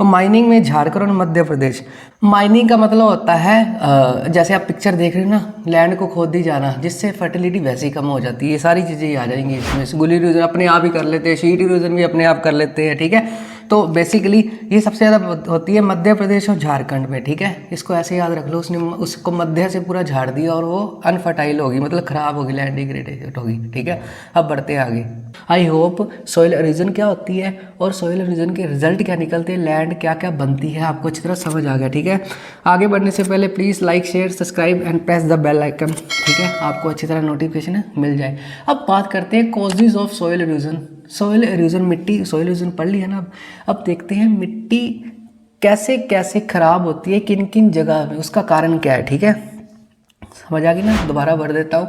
और माइनिंग में झारखंड और मध्य प्रदेश। माइनिंग का मतलब होता है जैसे आप पिक्चर देख रहे हो ना, लैंड को खोद दी जाना, जिससे फर्टिलिटी वैसे ही कम हो जाती है। ये सारी चीज़ें आ जाएंगी इसमें। गुली इरोजन अपने आप ही कर लेते हैं, शीट इरोजन भी अपने आप कर लेते हैं, ठीक है। तो बेसिकली ये सबसे ज़्यादा होती है मध्य प्रदेश और झारखंड में, ठीक है। इसको ऐसे याद रख लो, उसने उसको मध्य से पूरा झाड़ दिया और वो अनफर्टाइल होगी, मतलब ख़राब होगी, लैंड डिग्रेडेट होगी, ठीक है। अब बढ़ते हैं आगे। आई होप सॉइल एरोजन क्या होती है और सॉइल एरोजन के रिजल्ट क्या निकलते हैं, लैंड क्या क्या बनती है, आपको अच्छी तरह समझ आ गया। ठीक है, आगे बढ़ने से पहले please like share subscribe and press the bell icon. ठीक है, आपको अच्छी तरह नोटिफिकेशन मिल जाए। अब बात करते हैं causes of soil halogen. Soil halogen, मिट्टी सॉइल एरोजन पढ़ लिया ना। अब देखते हैं मिट्टी कैसे कैसे खराब होती है, किन किन जगह में, उसका कारण क्या है। ठीक है, समझ आ गई ना। दोबारा भर देता हूँ,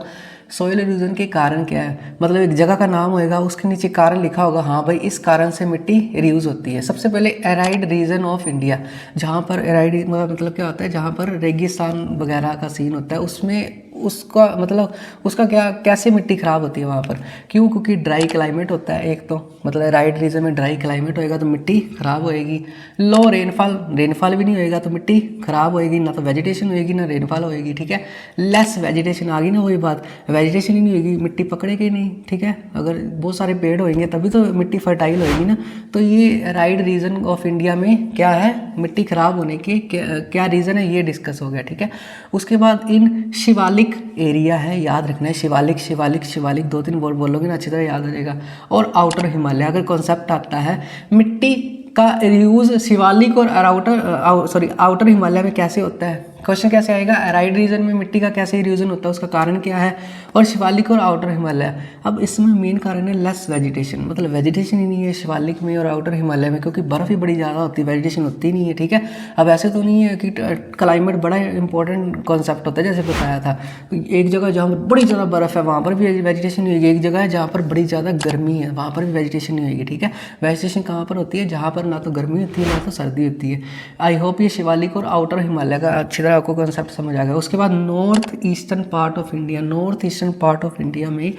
सॉइल एरोजन के कारण क्या है, मतलब एक जगह का नाम होएगा, उसके नीचे कारण लिखा होगा, हाँ भाई इस कारण से मिट्टी रियूज होती है। सबसे पहले एराइड रीजन ऑफ इंडिया, जहाँ पर एराइड मतलब क्या होता है, जहाँ पर रेगिस्तान वगैरह का सीन होता है, उसमें उसका मतलब उसका क्या कैसे मिट्टी ख़राब होती है वहाँ पर, क्यों? क्योंकि ड्राई क्लाइमेट होता है एक तो, मतलब राइट रीजन में ड्राई क्लाइमेट होएगा तो मिट्टी ख़राब होएगी। लो रेनफॉल, रेनफॉल भी नहीं होएगा तो मिट्टी ख़राब होएगी, ना तो वेजिटेशन होएगी ना रेनफॉल होएगी। ठीक है, लेस वेजिटेशन आ गई ना, वही बात, वेजिटेशन ही नहीं होगी, मिट्टी पकड़ेगी नहीं। ठीक है, अगर बहुत सारे पेड़ होंगे तभी तो मिट्टी फर्टाइल होएगी ना। तो ये राइट रीजन ऑफ इंडिया में क्या है, मिट्टी ख़राब होने के क्या रीज़न है, ये डिस्कस हो गया। ठीक है, उसके बाद इन शिवालिक एरिया है, याद रखना है, शिवालिक शिवालिक शिवालिक 2-3 वर्ड बोलोगे ना अच्छी तरह याद आ जाएगा। और आउटर हिमालय, अगर कॉन्सेप्ट आता है मिट्टी का रियूज शिवालिक और आउटर हिमालय में कैसे होता है, क्वेश्चन कैसे आएगा, एराइड रीजन में मिट्टी का कैसे रियूजन होता है, उसका कारण क्या है, और शिवालिक और आउटर हिमालय। अब इसमें मेन कारण है लेस वेजिटेशन, मतलब वेजिटेशन ही नहीं है शिवालिक में और आउटर हिमालय में, क्योंकि बर्फ़ ही बड़ी ज़्यादा होती है, वेजिटेशन होती नहीं है। ठीक है, अब ऐसे तो नहीं है कि क्लाइमेट बड़ा इंपॉर्टेंट कॉन्सेप्ट होता है, जैसे बताया था, एक जगह जहाँ पर बड़ी ज़्यादा बर्फ़ है वहाँ पर भी वेजिटेशन नहीं होगी, एक जगह है जहाँ पर बड़ी ज़्यादा गर्मी है वहाँ पर भी वेजिटेशन नहीं होगी। ठीक है, वेजिटेशन कहाँ पर होती है, जहाँ पर ना तो गर्मी होती है ना तो सर्दी होती है। आई होप ये शिवालिक और आउटर हिमालय का अच्छी तरह आपको कॉन्सेप्ट समझ आ गया। उसके बाद north eastern part of India, north eastern part of India में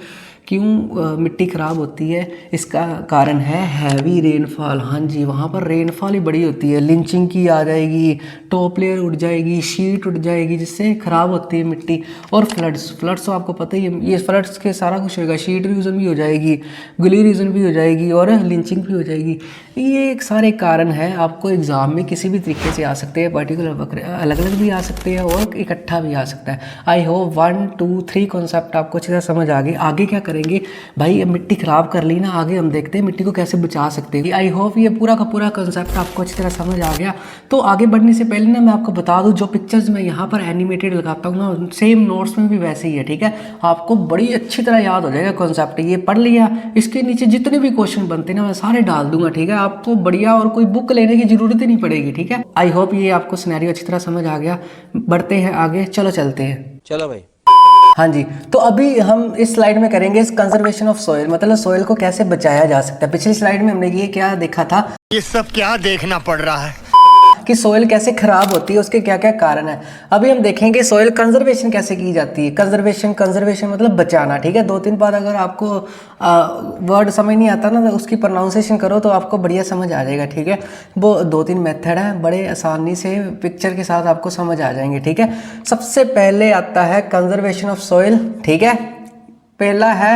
क्यों मिट्टी ख़राब होती है, इसका कारण है हैवी रेनफॉल। हाँ जी, वहाँ पर रेनफॉल ही बड़ी होती है, लिंचिंग की आ जाएगी, टॉप लेयर उड़ जाएगी, शीट उड़ जाएगी, जिससे ख़राब होती है मिट्टी। और फ्लड्स, फ्लड्स तो आपको पता ही है, ये फ्लड्स के सारा कुछ होगा, शीट रीजन भी हो जाएगी, गुली रीजन भी हो जाएगी और लिंचिंग भी हो जाएगी। ये एक सारे कारण हैं, आपको एग्ज़ाम में किसी भी तरीके से आ सकते हैं, पर्टिकुलर अलग अलग भी आ सकते हैं और इकट्ठा भी आ सकता है। आई होप 1 2 3 कॉन्सेप्ट आपको अच्छी तरह समझ आ गई। आगे क्या करेंगे भाई, अब मिट्टी ख़राब कर ली ना, आगे हम देखते हैं मिट्टी को कैसे बचा सकते हैं। आई होप ये पूरा का पूरा कॉन्सेप्ट आपको अच्छी तरह समझ आ गया। तो आगे बढ़ने से पहले ना मैं आपको बता दूं, जो पिक्चर्स मैं यहाँ पर एनिमेटेड लगाता हूँ ना, सेम नोट्स में भी वैसे ही है। ठीक है, आपको बड़ी अच्छी तरह याद हो जाएगा कॉन्सेप्ट। ये पढ़ लिया, इसके नीचे जितने भी क्वेश्चन बनते हैं ना मैं सारे डाल दूंगा। ठीक है, आपको बढ़िया और कोई बुक लेने की जरूरत ही नहीं पड़ेगी। ठीक है, आई होप ये आपको सिनेरियो अच्छी तरह समझ आ गया। बढ़ते हैं आगे, चलो चलते हैं, चलो भाई। हाँ जी। तो अभी हम इस स्लाइड में करेंगे कंजर्वेशन ऑफ सॉइल, मतलब सॉइल को कैसे बचाया जा सकता है। पिछली स्लाइड में हमने ये क्या देखा था, ये सब क्या देखना पड़ रहा है कि सॉइल कैसे खराब होती है, उसके क्या क्या कारण है। अभी हम देखेंगे सॉइल कंजर्वेशन कैसे की जाती है। कंजर्वेशन मतलब बचाना। ठीक है, 2-3 बार अगर आपको वर्ड समझ नहीं आता ना तो उसकी प्रोनाउंसिएशन करो तो आपको बढ़िया समझ आ जाएगा। ठीक है, वो 2-3 मेथड है, बड़े आसानी से पिक्चर के साथ आपको समझ आ जाएंगे। ठीक है, सबसे पहले आता है कंजर्वेशन ऑफ सॉइल। ठीक है, पहला है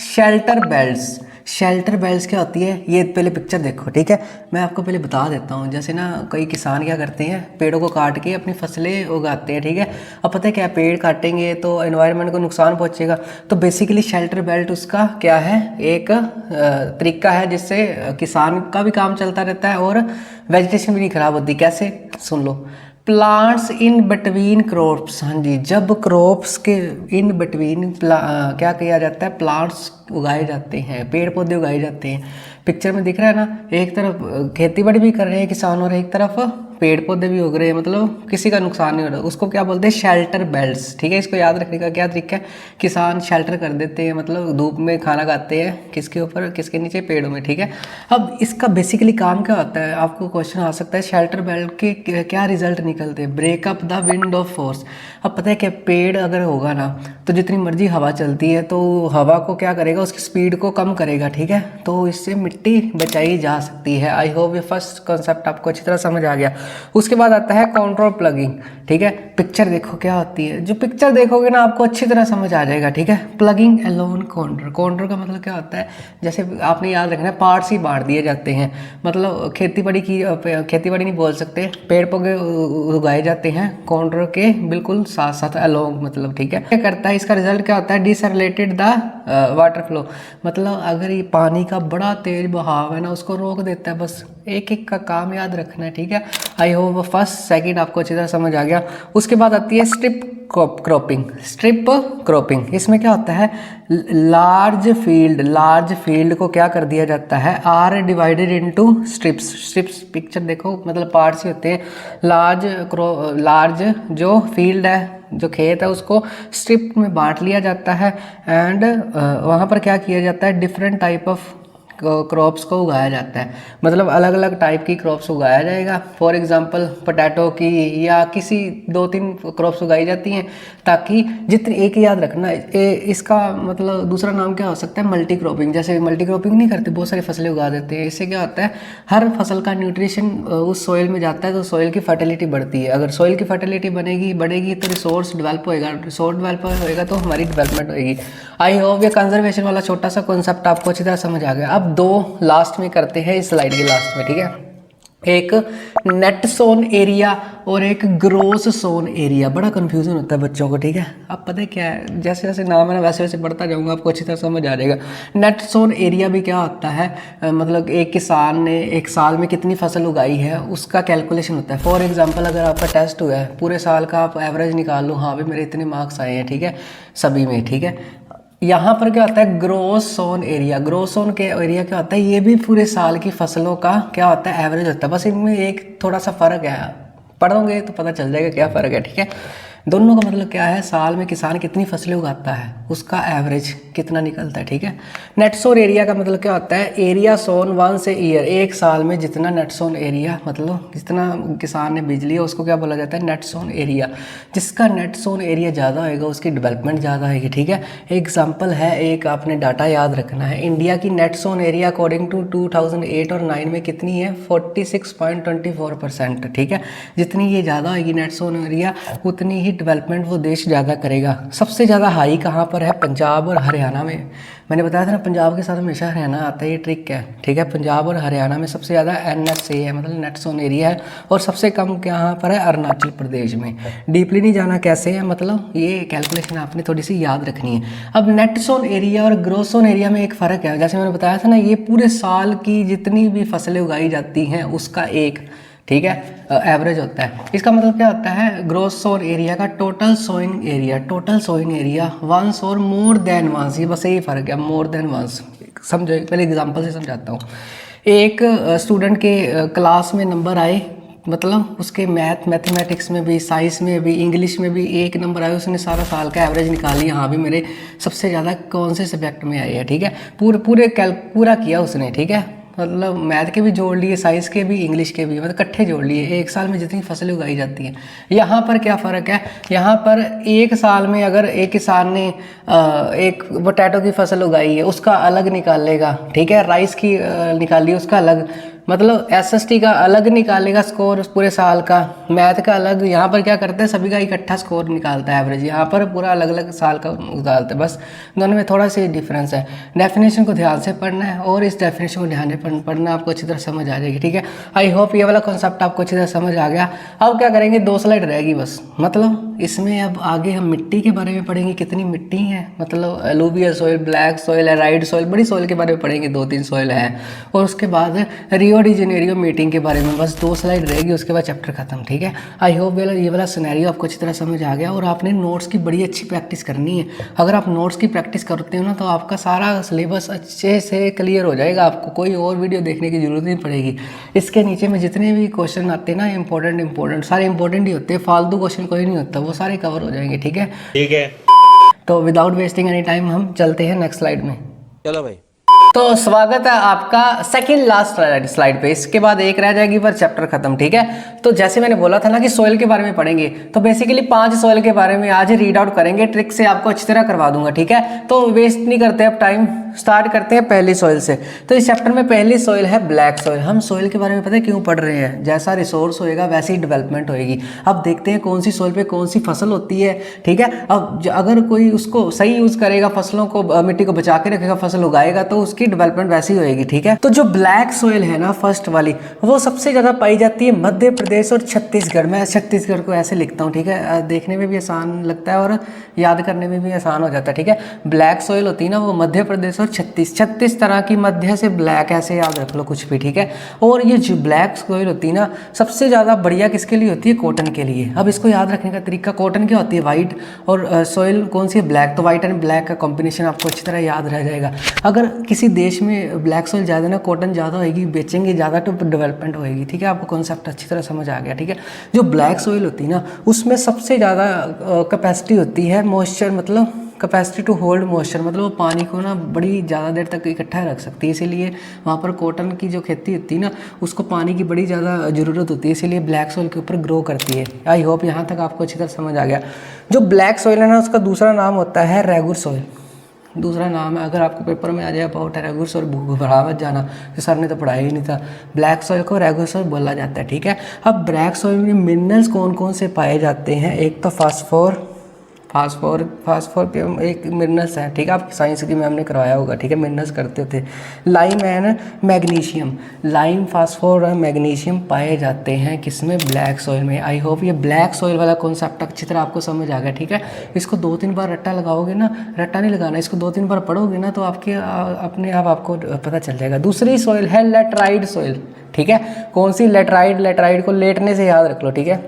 शेल्टर बेल्ट्स। शेल्टर बेल्ट्स क्या होती है, ये पहले पिक्चर देखो। ठीक है, मैं आपको पहले बता देता हूँ। जैसे ना कई किसान क्या करते हैं, पेड़ों को काट के अपनी फसलें उगाते हैं। ठीक है, अब पता है क्या, पेड़ काटेंगे तो एनवायरनमेंट को नुकसान पहुँचेगा। तो बेसिकली शेल्टर बेल्ट उसका क्या है, एक तरीका है जिससे किसान का भी काम चलता रहता है और वेजिटेशन भी नहीं खराब होती। कैसे, सुन लो। प्लांट्स इन बिटवीन क्रॉप्स, हाँ जी, जब क्रॉप्स के इन बिटवीन क्या किया जाता है, प्लांट्स उगाए जाते हैं, पेड़ पौधे उगाए जाते हैं। पिक्चर में दिख रहा है ना, एक तरफ खेती बाड़ी भी कर रहे हैं किसान और एक तरफ पेड़ पौधे भी उग रहे हैं, मतलब किसी का नुकसान नहीं हो रहा। उसको क्या बोलते हैं, शेल्टर बेल्ट्स। ठीक है, इसको याद रखने का क्या तरीका है, किसान शेल्टर कर देते हैं, मतलब धूप में खाना खाते हैं, किसके ऊपर, किसके नीचे, पेड़ों में। ठीक है, अब इसका बेसिकली काम क्या होता है, आपको क्वेश्चन आ सकता है, शेल्टर बेल्ट के क्या रिजल्ट निकलते हैं, breakup the wind of force. अब पता है क्या, पेड़ अगर होगा ना तो जितनी मर्जी हवा चलती है तो हवा को क्या करेगा, उसकी स्पीड को कम करेगा। ठीक है, तो इससे मिट्टी बचाई जा सकती है। आई होप ये फर्स्ट कॉन्सेप्ट आपको अच्छी तरह समझ आ गया। उसके बाद आता है कंट्रोल प्लगिंग। ठीक है। पिक्चर देखो क्या होती है, जो पिक्चर देखोगे ना आपको अच्छी तरह समझ आ जाएगा, ठीक है। प्लगिंग एलोन कॉन्डर, कॉन्डर का मतलब क्या होता है, जैसे आपने याद रखना है पार्ट्स ही बांट दिए जाते हैं, मतलब खेती बाड़ी नहीं बोल सकते, पेड़ पौधे उगाए जाते हैं कॉन्डर के बिल्कुल साथ साथ अलोंग, मतलब ठीक है। क्या करता है, इसका रिजल्ट क्या होता है, डिसरेलेटेड द वाटर फ्लो, मतलब अगर ये पानी का बड़ा तेज बहाव है ना उसको रोक देता है। बस एक एक का काम याद रखना है, ठीक है। आई होप फर्स्ट सेकंड आपको अच्छी तरह समझ आ गया। उसके बाद आती है स्ट्रिप क्रॉपिंग। स्ट्रिप क्रॉपिंग, इसमें क्या होता है, लार्ज फील्ड को क्या कर दिया जाता है, are divided into strips. Picture देखो, मतलब पार्ट्स ही होते हैं। लार्ज जो फील्ड है, जो खेत है, उसको स्ट्रिप में बांट लिया जाता है एंड वहाँ पर क्या किया जाता है, डिफरेंट टाइप ऑफ क्रॉप्स को उगाया जाता है, मतलब अलग अलग टाइप की क्रॉप्स उगाया जाएगा। फॉर एग्जांपल पोटैटो की या किसी 2-3 क्रॉप्स उगाई जाती हैं, ताकि जितनी, एक याद रखना इसका मतलब दूसरा नाम क्या हो सकता है, मल्टी क्रॉपिंग। जैसे मल्टी क्रॉपिंग नहीं करते, बहुत सारी फसलें उगा देते हैं, इससे क्या होता है हर फसल का न्यूट्रिशन उस सॉइल में जाता है, तो सॉइल की फर्टिलिटी बढ़ती है। अगर सॉइल की फर्टिलिटी बढ़ेगी तो रिसोर्स डेवलप होएगा तो हमारी डेवलपमेंट होएगी। आई होप ये कंजर्वेशन वाला छोटा सा कॉन्सेप्ट आपको अच्छी तरह समझ आ गया। अब 2 लास्ट में करते हैं इस स्लाइड के लास्ट में, ठीक है। एक नेट सोन एरिया और एक ग्रोस सोन एरिया, बड़ा कंफ्यूजन होता है बच्चों को, ठीक है। अब पता है क्या है, जैसे जैसे नाम है ना वैसे वैसे पढ़ता जाऊंगा, आपको अच्छी तरह समझ आ जाएगा। नेट सोन एरिया भी क्या होता है, मतलब एक किसान ने एक साल में कितनी फसल उगाई है उसका कैलकुलेशन होता है। फॉर एग्जांपल अगर आपका टेस्ट हुआ है पूरे साल का, आप एवरेज निकाल लो, हाँ भाई मेरे इतने मार्क्स आए हैं, ठीक है, सभी में, ठीक है। यहाँ पर क्या होता है, ग्रोस सोन एरिया। ग्रोस सोन के एरिया क्या होता है, ये भी पूरे साल की फसलों का क्या होता है, एवरेज होता है। बस इनमें एक थोड़ा सा फ़र्क है, पढ़ोगे तो पता चल जाएगा क्या फ़र्क है, ठीक है। दोनों का मतलब क्या है, साल में किसान कितनी फसलें उगाता है उसका एवरेज कितना निकलता है, ठीक है। नेट सोन एरिया का मतलब क्या होता है, area sown once a year, एक साल में जितना नेट सोन एरिया, मतलब जितना किसान ने बीज लिया उसको क्या बोला जाता है, नेट सोन एरिया। जिसका नेट सोन एरिया ज़्यादा होएगा उसकी डेवलपमेंट ज़्यादा होएगी, ठीक है। एग्जाम्पल है, एक आपने डाटा याद रखना है, इंडिया की net sown area according to 2008 और 9 में कितनी है, 46.24%, ठीक है। जितनी ये ज़्यादा होएगी नेट सोन एरिया, उतनी ही डेवलपमेंट वो देश ज़्यादा करेगा। सबसे ज़्यादा हाई कहाँ पर है, पंजाब और हरियाणा में। मैंने बताया था ना पंजाब के साथ हमेशा हरियाणा आता है, ये ट्रिक है, ठीक है। पंजाब और हरियाणा में सबसे ज़्यादा NSA है, मतलब नेट सोन एरिया है, और सबसे कम कहाँ पर है, अरुणाचल प्रदेश में। डीपली नहीं जाना कैसे है, मतलब ये कैलकुलेशन आपने थोड़ी सी याद रखनी है। अब नेट सोन एरिया और ग्रोस सोन एरिया में एक फ़र्क है, जैसे मैंने बताया था ना, ये पूरे साल की जितनी भी फसलें उगाई जाती हैं उसका एक, ठीक है, एवरेज होता है। इसका मतलब क्या होता है, ग्रोस सोन एरिया का टोटल सोइंग एरिया वंस और मोर देन वंस, ये बस यही फ़र्क है, मोर देन वंस। समझो, पहले एग्जांपल से समझाता हूँ। एक स्टूडेंट के क्लास में नंबर आए, मतलब उसके मैथमेटिक्स में भी, साइंस में भी, इंग्लिश में भी 1 नंबर आए, उसने सारा साल का एवरेज निकाल लिया, हाँ भी मेरे सबसे ज़्यादा कौन से सब्जेक्ट में आए हैं, ठीक है। पूरा किया उसने, ठीक है, मतलब मैथ के भी जोड़ लिए, साइंस के भी, इंग्लिश के भी, मतलब इकट्ठे जोड़ लिए। एक साल में जितनी फसलें उगाई जाती हैं। यहाँ पर क्या फ़र्क है, यहाँ पर एक साल में अगर एक किसान ने एक पोटैटो की फसल उगाई है उसका अलग निकालेगा, ठीक है, राइस की निकाली उसका अलग, मतलब SST का अलग निकालेगा स्कोर पूरे साल का, मैथ का अलग। यहाँ पर क्या करते हैं, सभी का इकट्ठा स्कोर निकालता है एवरेज, यहाँ पर पूरा अलग अलग साल का निकालते हैं। बस दोनों में थोड़ा सा डिफरेंस है। डेफिनेशन को ध्यान से पढ़ना है और इस डेफिनेशन को ध्यान से पढ़ना, आपको अच्छी तरह समझ आ जाएगी, ठीक है। आई होप ये वाला कॉन्सेप्ट आपको अच्छी तरह समझ आ गया। अब क्या करेंगे, 2 स्लाइड रहेगी बस, मतलब इसमें अब आगे हम मिट्टी के बारे में पढ़ेंगे, कितनी मिट्टी है, मतलब alluvial soil, black soil, arid soil, बड़ी सॉइल के बारे में पढ़ेंगे, 2-3 सॉइल है। और उसके बाद रियो डी जेनेरियो मीटिंग के बारे में बस 2 स्लाइड रहेगी, उसके बाद चैप्टर खत्म, ठीक है। आई होप ये वाला सिनेरियो आपको अच्छी तरह समझ आ गया। और आपने नोट्स की बड़ी अच्छी प्रैक्टिस करनी है। अगर आप नोट्स की प्रैक्टिस करते हो ना तो आपका सारा सिलेबस अच्छे से क्लियर हो जाएगा, आपको कोई और वीडियो देखने की जरूरत नहीं पड़ेगी। इसके नीचे में जितने भी क्वेश्चन आते हैं ना, इंपॉर्टेंट सारे इंपॉर्टेंट ही होते हैं, फालतू क्वेश्चन कोई नहीं होता, वो सारे कवर हो जाएंगे, ठीक है। ठीक है, तो विदाउट वेस्टिंग एनी टाइम हम चलते हैं नेक्स्ट स्लाइड में। चलो भाई। तो स्वागत है आपका सेकंड लास्ट स्लाइड पे। इसके बाद एक रह जाएगी पर चैप्टर खत्म, ठीक है। तो जैसे मैंने बोला था ना कि सोइल के बारे में पढ़ेंगे, तो बेसिकली 5 सोइल के बारे में आज रीड आउट करेंगे, ट्रिक से आपको अच्छी तरह करवा दूंगा, ठीक है। तो वेस्ट नहीं करते अब टाइम, स्टार्ट करते हैं पहली सोइल से। तो इस चैप्टर में पहली सोइल है ब्लैक सोइल। हम सोइल के बारे में पता है क्यों पढ़ रहे हैं, जैसा रिसोर्स होएगा वैसी ही डेवलपमेंट होएगी। अब देखते हैं कौन सी सोइल पे कौन सी फसल होती है, ठीक है। अब अगर कोई उसको सही यूज करेगा, फसलों को, मिट्टी को बचा के रखेगा, फसल उगाएगा, तो उसकी डेवलपमेंट वैसी होएगी, ठीक है। तो जो ब्लैक सोइल है ना, फर्स्ट वाली, वो सबसे ज्यादा पाई जाती है मध्य प्रदेश और छत्तीसगढ़ में। छत्तीसगढ़ को ऐसे लिखता हूँ, ठीक है, देखने में भी आसान लगता है और याद करने में भी आसान हो जाता है, ठीक है। ब्लैक सोइल होती है ना, वो मध्य प्रदेश और 36 तरह की, मध्य से ब्लैक, ऐसे याद रख लो कुछ भी, ठीक है। और ये जो ब्लैक सोइल होती है ना, सबसे ज़्यादा बढ़िया किसके लिए होती है? कॉटन के लिए। अब इसको याद रखने का तरीका, कॉटन क्या होती है? वाइट, और सोइल कौन सी है? ब्लैक। तो वाइट एंड ब्लैक का कॉम्बिनेशन आपको अच्छी तरह याद रह जाएगा। अगर किसी देश में ब्लैक सोइल ज़्यादा ना, कॉटन ज़्यादा होएगी, बेचेंगे ज़्यादा तो डेवलपमेंट होएगी, ठीक है। आपको कॉन्सेप्ट अच्छी तरह समझ आ गया, ठीक है। जो ब्लैक सोइल होती है ना, उसमें सबसे ज़्यादा कैपेसिटी होती है मॉइस्चर, मतलब कैपेसिटी टू होल्ड मॉइस्चर, मतलब वो पानी को ना बड़ी ज़्यादा देर तक इकट्ठा रख सकती है। इसीलिए वहाँ पर कॉटन की जो खेती होती है ना, उसको पानी की बड़ी ज़्यादा ज़रूरत होती है, इसीलिए ब्लैक सोइल के ऊपर ग्रो करती है। आई होप यहाँ तक आपको अच्छी तरह समझ आ गया। जो ब्लैक सोइल है ना, उसका दूसरा नाम होता है रेगुर सोइल। दूसरा नाम है, अगर आपको पेपर में आ जाए अबाउट रेगुर सोइल, घबरा मत जाना कि सर ने तो पढ़ाया ही नहीं था। ब्लैक सोइल को रेगुर सोइल बोला जाता है, ठीक है। अब ब्लैक सोइल में मिनरल्स कौन कौन से पाए जाते हैं? एक तो फास्फोर के एक मिनरल्स है, ठीक है। आपकी साइंस की मैम ने करवाया होगा, ठीक है, मिनरल्स करते थे। Lime and magnesium, lime, phosphor और मैग्नीशियम पाए जाते हैं किसमें? ब्लैक सॉइल में। आई होप ये ब्लैक सॉइल वाला कॉन्सेप्ट अच्छी तरह आपको समझ आ गया, ठीक है। इसको 2-3 बार रट्टा लगाओगे ना, रट्टा नहीं लगाना, इसको 2-3 बार पढ़ोगे ना, तो आपके अपने आप आपको पता चल जाएगा। दूसरी सॉइल है लेटराइड सॉइल, ठीक है। कौन सी? लेटराइड। लेटराइड को लेटने से याद रख लो, ठीक है।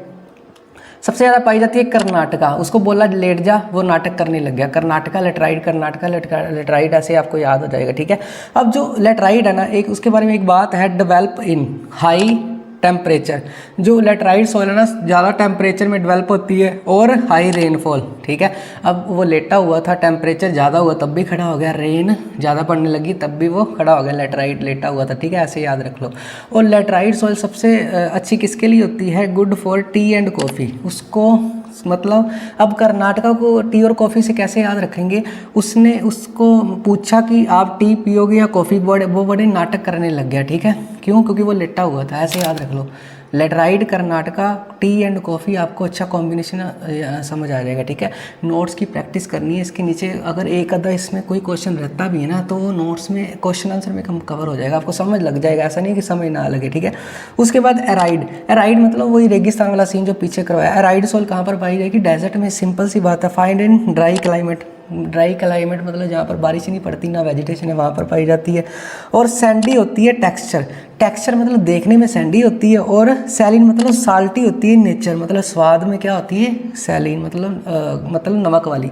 सबसे ज़्यादा पाई जाती है कर्नाटका। उसको बोला लेट जा, वो नाटक करने लग गया। कर्नाटका लेटराइड ऐसे आपको याद हो जाएगा, ठीक है। अब जो लेटराइड है ना, एक उसके बारे में एक बात है, डेवलप इन हाई टेम्परेचर। जो लेटराइड सॉइल है ना, ज़्यादा टेम्परेचर में डेवलप होती है और हाई रेनफॉल, ठीक है। अब वो लेटा हुआ था, टेम्परेचर ज़्यादा हुआ तब भी खड़ा हो गया, रेन ज़्यादा पड़ने लगी तब भी वो खड़ा हो गया। लेटराइड लेटा हुआ था, ठीक है, ऐसे याद रख लो। और लेटराइड सॉइल सबसे अच्छी किसके लिए होती है? Good for T and coffee. उसको मतलब अब कर्नाटका को टी और कॉफ़ी से कैसे याद रखेंगे? उसने उसको पूछा कि आप टी पियोगे या कॉफ़ी, वो बड़े नाटक करने लग गया, ठीक है। क्यों? क्योंकि वो लेटा हुआ था, ऐसे याद रख लो। लेटराइड, कर्नाटका, टी एंड कॉफ़ी, आपको अच्छा कॉम्बिनेशन समझ आ जाएगा, ठीक है। नोट्स की प्रैक्टिस करनी है। इसके नीचे अगर एक आधा इसमें कोई क्वेश्चन रहता भी है ना, तो वो नोट्स में क्वेश्चन आंसर में कवर हो जाएगा, आपको समझ लग जाएगा, ऐसा नहीं कि समझ ना लगे, ठीक है। उसके बाद एराइड। एराइड मतलब वही रेगिस्तान वाला सीन जो पीछे करवाया। एराइड सोइल कहाँ पर पाई जाएगी? डेजर्ट में। सिंपल सी बात है, find in dry climate. Dry climate मतलब जहाँ पर बारिश ही नहीं पड़ती, ना वेजिटेशन है, वहाँ पर पाई जाती है। और सैंडी होती है टेक्सचर। टेक्सचर मतलब देखने में सैंडी होती है, और सैलिन मतलब साल्टी होती है। नेचर मतलब स्वाद में क्या होती है? सैलिन मतलब नमक वाली।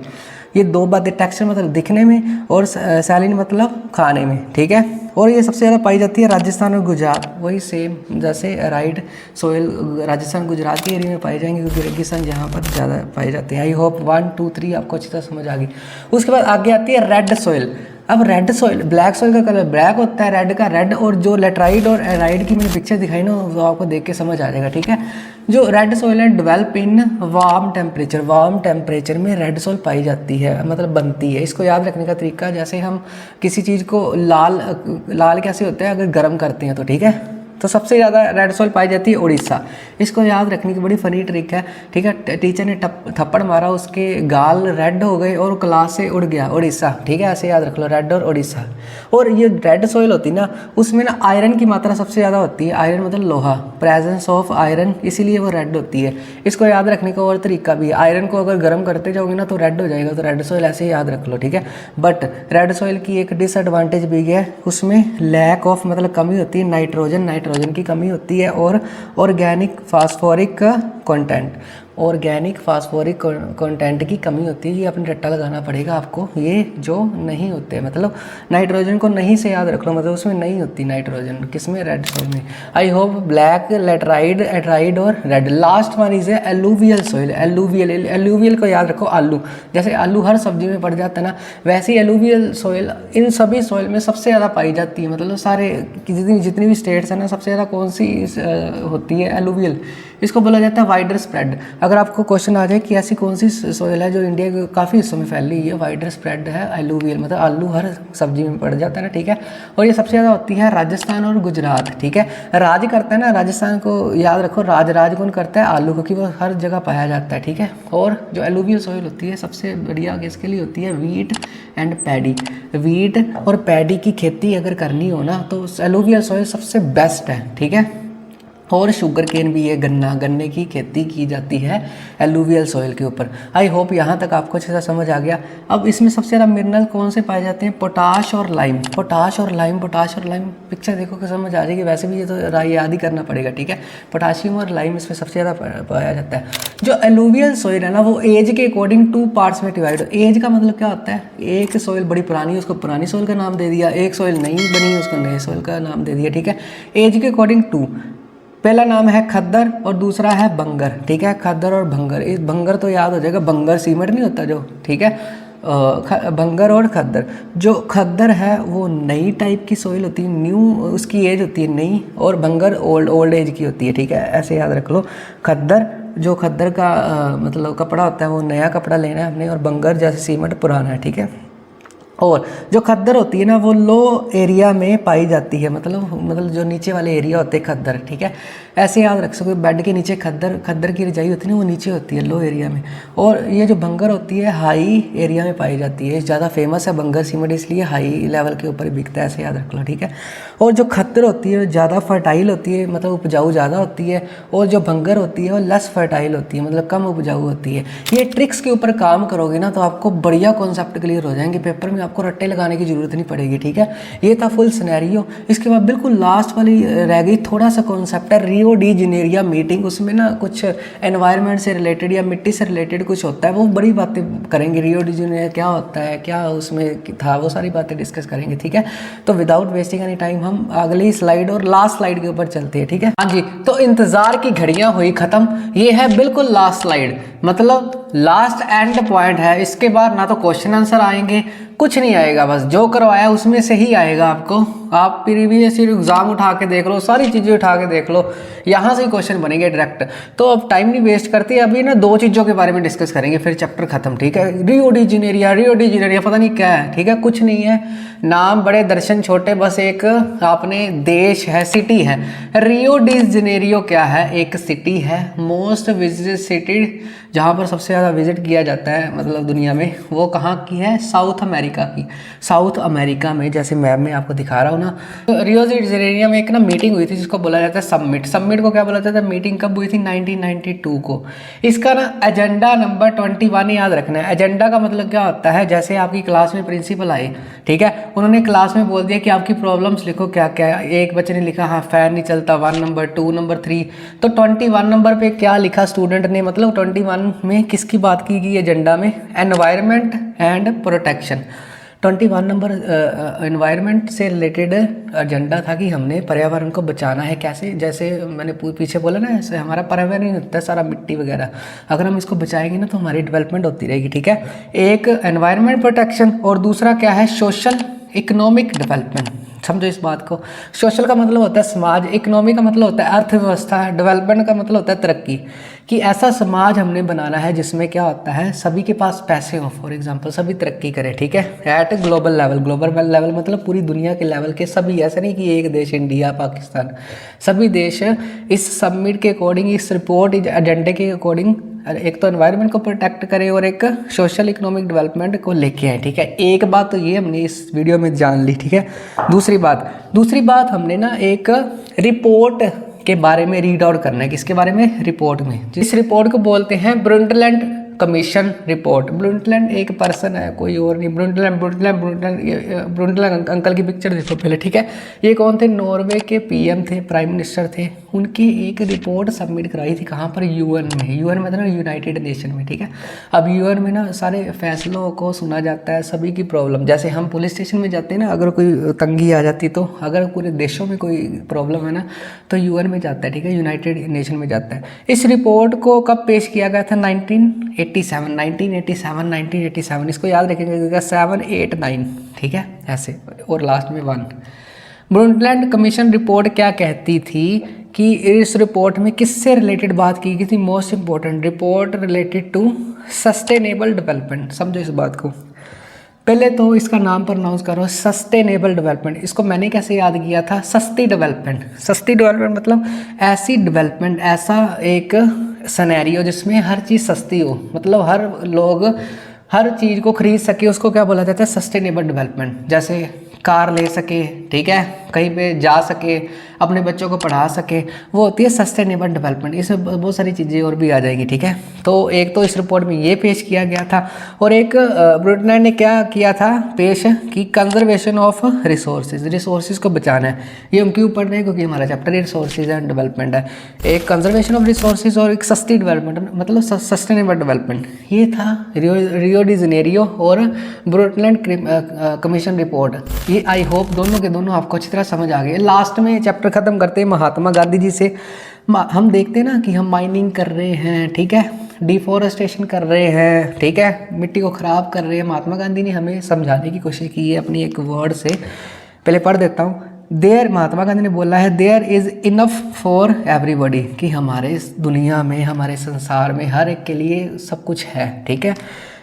ये दो बातें, टेक्सचर मतलब दिखने में और सैलिन मतलब खाने में, ठीक है। और ये सबसे ज़्यादा पाई जाती है राजस्थान और गुजरात। वही सेम जैसे राइड सोइल राजस्थान गुजरात के एरिया में पाई जाएंगे, क्योंकि रेगिस्तान जहाँ पर ज़्यादा पाई जाते हैं। आई होप 1, 2, 3 आपको अच्छी तरह समझ आ गई। उसके बाद आगे आती है रेड सोइल। अब रेड सोइल, ब्लैक सोइल का कलर ब्लैक होता है, रेड का रेड। और जो लेटराइड और एराइड की मैंने पिक्चर दिखाई ना, वो आपको देख के समझ आ जाएगा, ठीक है। जो रेड सोइल है, develop in warm temperature. Warm temperature में रेड सोइल पाई जाती है, मतलब बनती है। इसको याद रखने का तरीका, जैसे हम किसी चीज़ को लाल कैसे होता है अगर गर्म करते हैं तो, ठीक है। तो सबसे ज़्यादा रेड सोइल पाई जाती है उड़ीसा। इसको याद रखने की बड़ी फनी ट्रिक है, ठीक है। टीचर ने थप्पड़ मारा, उसके गाल रेड हो गए और क्लास से उड़ गया उड़ीसा, ठीक है, ऐसे याद रख लो, रेड और उड़ीसा। और ये रेड सोइल होती है ना, उसमें ना आयरन की मात्रा सबसे ज़्यादा होती है। आयरन मतलब लोहा, प्रेजेंस ऑफ आयरन, इसीलिए वो रेड होती है। इसको याद रखने का और तरीका भी है, आयरन को अगर गर्म करते जाओगे ना तो रेड हो जाएगा, तो रेड सोइल ऐसे ही याद रख लो, ठीक है। बट रेड सोइल की एक डिसएडवांटेज भी है, उसमें लैक ऑफ मतलब कमी होती है नाइट्रोजन की कमी होती है, और organic phosphoric content. Organic phosphoric content की कमी होती है, ये अपने रट्टा लगाना पड़ेगा आपको, ये जो नहीं होते, मतलब नाइट्रोजन को नहीं से याद रख लो, मतलब उसमें नहीं होती नाइट्रोजन, किसमें, रेड सॉइल में। आई होप ब्लैक, लेटराइड, एट्राइड और red. Last one is alluvial soil. Alluvial को याद रखो, आलू, जैसे आलू हर सब्जी में पड़ जाता है ना, वैसे ही एलुवियल सॉइल इन सभी सॉइल में सबसे ज़्यादा पाई जाती है, मतलब सारे जितनी भी स्टेट्स हैं ना, सबसे ज़्यादा कौन सी होती है, एलुवियल। इसको बोला जाता है वाइडर स्प्रेड। अगर आपको क्वेश्चन आ जाए कि ऐसी कौन सी सॉइल है जो इंडिया के काफ़ी हिस्सों में फैली है, वाइडर स्प्रेड है एलुवियल, मतलब आलू हर सब्जी में पड़ जाता है ना, ठीक है। और ये सबसे ज़्यादा होती है राजस्थान और गुजरात, ठीक है। राज करता है ना, राजस्थान को याद रखो, राज कौन करता है, आलू, क्योंकि वो हर जगह पाया जाता है, ठीक है। और जो एलुवियल सॉइल होती है सबसे बढ़िया इसके लिए होती है वीट एंड पैडी। वीट और पैडी की खेती अगर करनी हो ना तो एलुवियल सॉइल सबसे बेस्ट है, ठीक है। और शुगर केन भी है, गन्ने की खेती की जाती है एलुवियल सॉइल के ऊपर। आई होप यहाँ तक आपको अच्छे से समझ आ गया। अब इसमें सबसे ज़्यादा मिनरल कौन से पाए जाते हैं, पोटाश और लाइम। पोटाश और लाइम पिक्चर देखो कि समझ आ जाएगी, वैसे भी ये तो याद ही करना पड़ेगा, ठीक है। पोटाशियम और लाइम इसमें सबसे ज़्यादा पाया जाता है। जो एलुवियल सॉइल है ना, वो एज के अकॉर्डिंग 2 पार्ट्स में डिवाइड हो। एज का मतलब क्या होता है, एक सॉइल बड़ी पुरानी है उसको पुरानी सॉइल का नाम दे दिया, एक सॉइल नई बनी उसको नए सॉइल का नाम दे दिया, ठीक है। एज के अकॉर्डिंग 2, पहला नाम है खद्दर और दूसरा है बंगर, ठीक है। खद्दर और भंगर, इस भंगर तो याद हो जाएगा, बंगर सीमेंट नहीं होता जो, ठीक है। बंगर और खद्दर। जो खद्दर है वो नई टाइप की सॉइल होती है, न्यू उसकी एज होती है नई, और बंगर ओल्ड एज की होती है, ठीक है। ऐसे याद रख लो। खद्दर का मतलब कपड़ा होता है वो नया कपड़ा लेना है हमने, और बंगर जैसे सीमेंट पुराना है, ठीक है। और जो खद्दर होती है ना वो लो एरिया में पाई जाती है, मतलब जो नीचे वाले एरिया होते हैं खद्दर, ठीक है। ऐसे याद रख सको, बेड के नीचे खद्दर की रजाई होती है ना, वो नीचे होती है लो एरिया में। और ये जो बंगर होती है हाई एरिया में पाई जाती है, ज़्यादा फेमस है बंगर सीमेंट, इसलिए हाई लेवल के ऊपर बिकता है, ऐसे याद रख लो, ठीक है। और जो खद्दर होती है ज़्यादा फर्टाइल होती है, मतलब उपजाऊ ज़्यादा होती है, और जो बंगर होती है वो लेस फर्टाइल होती है, मतलब कम उपजाऊ होती है। ये ट्रिक्स के ऊपर काम करोगे ना तो आपको बढ़िया कॉन्सेप्ट क्लियर हो जाएंगे, पेपर में आपको रट्टे लगाने की जरूरत नहीं पड़ेगी, ठीक है। ये था फुल सिनेरियो। इसके बाद बिल्कुल लास्ट वाली रह गई थोड़ा सा कॉन्सेप्ट है, रियो डी जेनेरिया मीटिंग। उसमें ना कुछ एनवायरनमेंट से रिलेटेड या मिट्टी से रिलेटेड कुछ होता है, वो बड़ी बातें करेंगे। रियो डी जेनेरिया क्या होता है, क्या उसमें था, वो सारी बातें डिस्कस करेंगे, ठीक है। तो विदाउट वेस्टिंग एनी टाइम हम अगली स्लाइड और लास्ट स्लाइड के ऊपर चलते हैं, ठीक है। हाँ जी, तो इंतजार की घड़ियां हुई खत्म, ये है बिल्कुल लास्ट स्लाइड, मतलब लास्ट एंड पॉइंट है। इसके बाद ना तो क्वेश्चन आंसर आएंगे, कुछ नहीं आएगा, बस जो करवाया उसमें से ही आएगा आपको। आप प्रीवियस एग्जाम उठा के देख लो, सारी चीज़ें उठा के देख लो, यहाँ से ही क्वेश्चन बनेंगे डायरेक्ट। तो अब टाइम नहीं वेस्ट करते, अभी ना 2 चीज़ों के बारे में डिस्कस करेंगे, फिर चैप्टर खत्म, ठीक है। रियो डी जेनेरिया पता नहीं क्या है, ठीक है, कुछ नहीं है, नाम बड़े दर्शन छोटे, बस एक आपने देश है, सिटी है। रियो डी जेनेरियो क्या है, एक सिटी है, मोस्ट विजिटेड सिटी, जहाँ पर सबसे ज़्यादा विजिट किया जाता है मतलब दुनिया में, वो कहाँ की है, साउथ अमेरिका की। साउथ अमेरिका में, जैसे मैप में आपको दिखा रहा हूँ ना, तो रियो डी जेनेरियो में एक ना मीटिंग हुई थी जिसको बोला जाता है समिट। समिट को क्या बोला जाता है, मीटिंग कब हुई थी, 1992 को। इसका ना एजेंडा नंबर 21 याद रखना है। एजेंडा का मतलब क्या होता है, जैसे आपकी क्लास में प्रिंसिपल आए, ठीक है, उन्होंने क्लास में बोल दिया कि आपकी प्रॉब्लम्स लिखो क्या क्या है। एक बच्चे ने लिखा हाँ फैन नहीं चलता, 1 नंबर, 2 नंबर, 3, तो 21 नंबर पे क्या लिखा स्टूडेंट ने, मतलब 21 में किसकी बात की गई एजेंडा में, environment and protection. 21 number environment से रिलेटेड एजेंडा था कि हमने पर्यावरण को बचाना है। कैसे, जैसे मैंने पीछे बोला ना, ऐसे हमारा पर्यावरण ही होता है सारा, मिट्टी वगैरह, अगर हम इसको बचाएंगे ना तो हमारी डेवलपमेंट होती रहेगी, ठीक है। एक एनवायरनमेंट प्रोटेक्शन और दूसरा क्या है, सोशल इकोनॉमिक डेवलपमेंट। समझो इस बात को, सोशल का मतलब होता है समाज, इकोनॉमी का मतलब होता है अर्थव्यवस्था, डेवलपमेंट का मतलब होता है तरक्की, कि ऐसा समाज हमने बनाना है जिसमें क्या होता है सभी के पास पैसे हो, फॉर एग्जांपल सभी तरक्की करें, ठीक है, eight global level. Global level मतलब पूरी दुनिया के लेवल के सभी, ऐसा नहीं कि एक देश इंडिया पाकिस्तान, सभी देश इस समिट के अकॉर्डिंग, इस रिपोर्ट एजेंडे के अकॉर्डिंग एक तो एनवायरनमेंट को प्रोटेक्ट करें और एक सोशल इकोनॉमिक डेवलपमेंट को लेके आए, ठीक है। एक बात तो ये हमने इस वीडियो में जान ली, ठीक है। दूसरी बात हमने ना एक रिपोर्ट के बारे में रीड आउट करना है। किसके बारे में, रिपोर्ट में। जिस रिपोर्ट को बोलते हैं ब्रुंडलैंड कमीशन रिपोर्ट। ब्रुंटलैंड एक पर्सन है, कोई और नहीं। ब्रुंटलैंड अंकल की पिक्चर देखो पहले, ठीक है। ये कौन थे? नॉर्वे के पीएम थे, प्राइम मिनिस्टर थे। उनकी एक रिपोर्ट सबमिट कराई थी, कहाँ पर? यूएन में। यूएन मतलब यूनाइटेड नेशन में, ठीक है। अब यूएन में ना सारे फैसलों को सुना जाता है, सभी की प्रॉब्लम। जैसे हम पुलिस स्टेशन में जाते हैं ना, अगर कोई तंगी आ जाती तो, अगर पूरे देशों में कोई प्रॉब्लम है ना तो यूएन में जाता है, ठीक है, यूनाइटेड नेशन में जाता है। इस रिपोर्ट को कब पेश किया गया था? 1987। इसको याद रखेंगे, 7, 8, 9, ठीक है, ऐसे, और लास्ट में 1। ब्रुंटलैंड कमीशन रिपोर्ट क्या कहती थी कि इस रिपोर्ट में किससे रिलेटेड बात की गई थी? Most important report related to sustainable development. समझो इस बात को। पहले तो इसका नाम प्रोनाउंस करो, सस्टेनेबल डेवलपमेंट। इसको मैंने कैसे याद किया था? सस्ती डेवलपमेंट। सस्ती डेवलपमेंट मतलब ऐसी डेवलपमेंट, ऐसा एक सिनेरियो जिसमें हर चीज़ सस्ती हो, मतलब हर लोग हर चीज़ को खरीद सके, उसको क्या बोला जाता है? Sustainable development. जैसे कार ले सके, ठीक है, कहीं पे जा सके, अपने बच्चों को पढ़ा सके, वो होती है सस्टेनेबल डेवलपमेंट। इसमें बहुत सारी चीज़ें और भी आ जाएगी, ठीक है। तो एक तो इस रिपोर्ट में ये पेश किया गया था, और एक ब्रुंटलैंड ने क्या किया था पेश, कि कंजर्वेशन ऑफ रिसोर्सेज को बचाना है। ये हम क्यों पढ़ रहे हैं? क्योंकि हमारा चैप्टर रिसोर्सेज एंड डेवलपमेंट है। एक कंजर्वेशन ऑफ रिसोर्सेज और एक सस्ती डेवलपमेंट, मतलब सस्टेनेबल डेवलपमेंट। ये था रियो डी जेनेरियो और ब्रुंटलैंड कमीशन रिपोर्ट। ये आई होप दोनों के दोनों आपको अच्छी तरह समझ आ गए। लास्ट में चैप्टर ख़त्म करते हैं महात्मा गांधी जी से। हम देखते हैं ना कि हम माइनिंग कर रहे हैं, ठीक है, डिफॉरेस्टेशन कर रहे हैं, ठीक है, मिट्टी को ख़राब कर रहे हैं। महात्मा गांधी ने हमें समझाने की कोशिश की है अपनी एक वर्ड से। पहले पढ़ देता हूँ। महात्मा गांधी ने बोला है, there is enough for everybody, कि हमारे इस दुनिया में, हमारे संसार में हर एक के लिए सब कुछ है, ठीक है।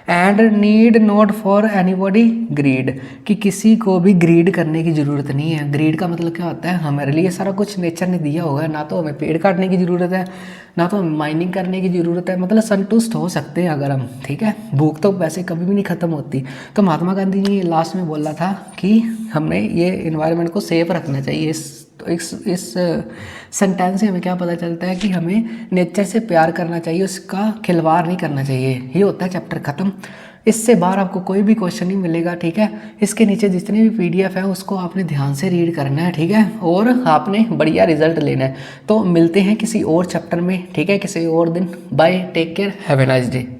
And need not for anybody greed, कि किसी को भी ग्रीड करने की ज़रूरत नहीं है। ग्रीड का मतलब क्या होता है? हमारे लिए सारा कुछ नेचर ने दिया होगा, ना तो हमें पेड़ काटने की ज़रूरत है, ना तो हमें माइनिंग करने की ज़रूरत है। मतलब संतुष्ट हो सकते हैं अगर हम, ठीक है। भूख तो वैसे कभी भी नहीं ख़त्म होती। तो महात्मा गांधी जी लास्ट में बोला था कि हमें ये इन्वायरमेंट को सेफ रखना चाहिए। तो इस सेंटेंस से हमें क्या पता चलता है कि हमें नेचर से प्यार करना चाहिए, उसका खिलवाड़ नहीं करना चाहिए। ये होता है चैप्टर ख़त्म। इससे बाहर आपको कोई भी क्वेश्चन नहीं मिलेगा, ठीक है। इसके नीचे जितने भी पीडीएफ है उसको आपने ध्यान से रीड करना है, ठीक है, और आपने बढ़िया रिजल्ट लेना है। तो मिलते हैं किसी और चैप्टर में, ठीक है, किसी और दिन। Bye, take care, have a nice day.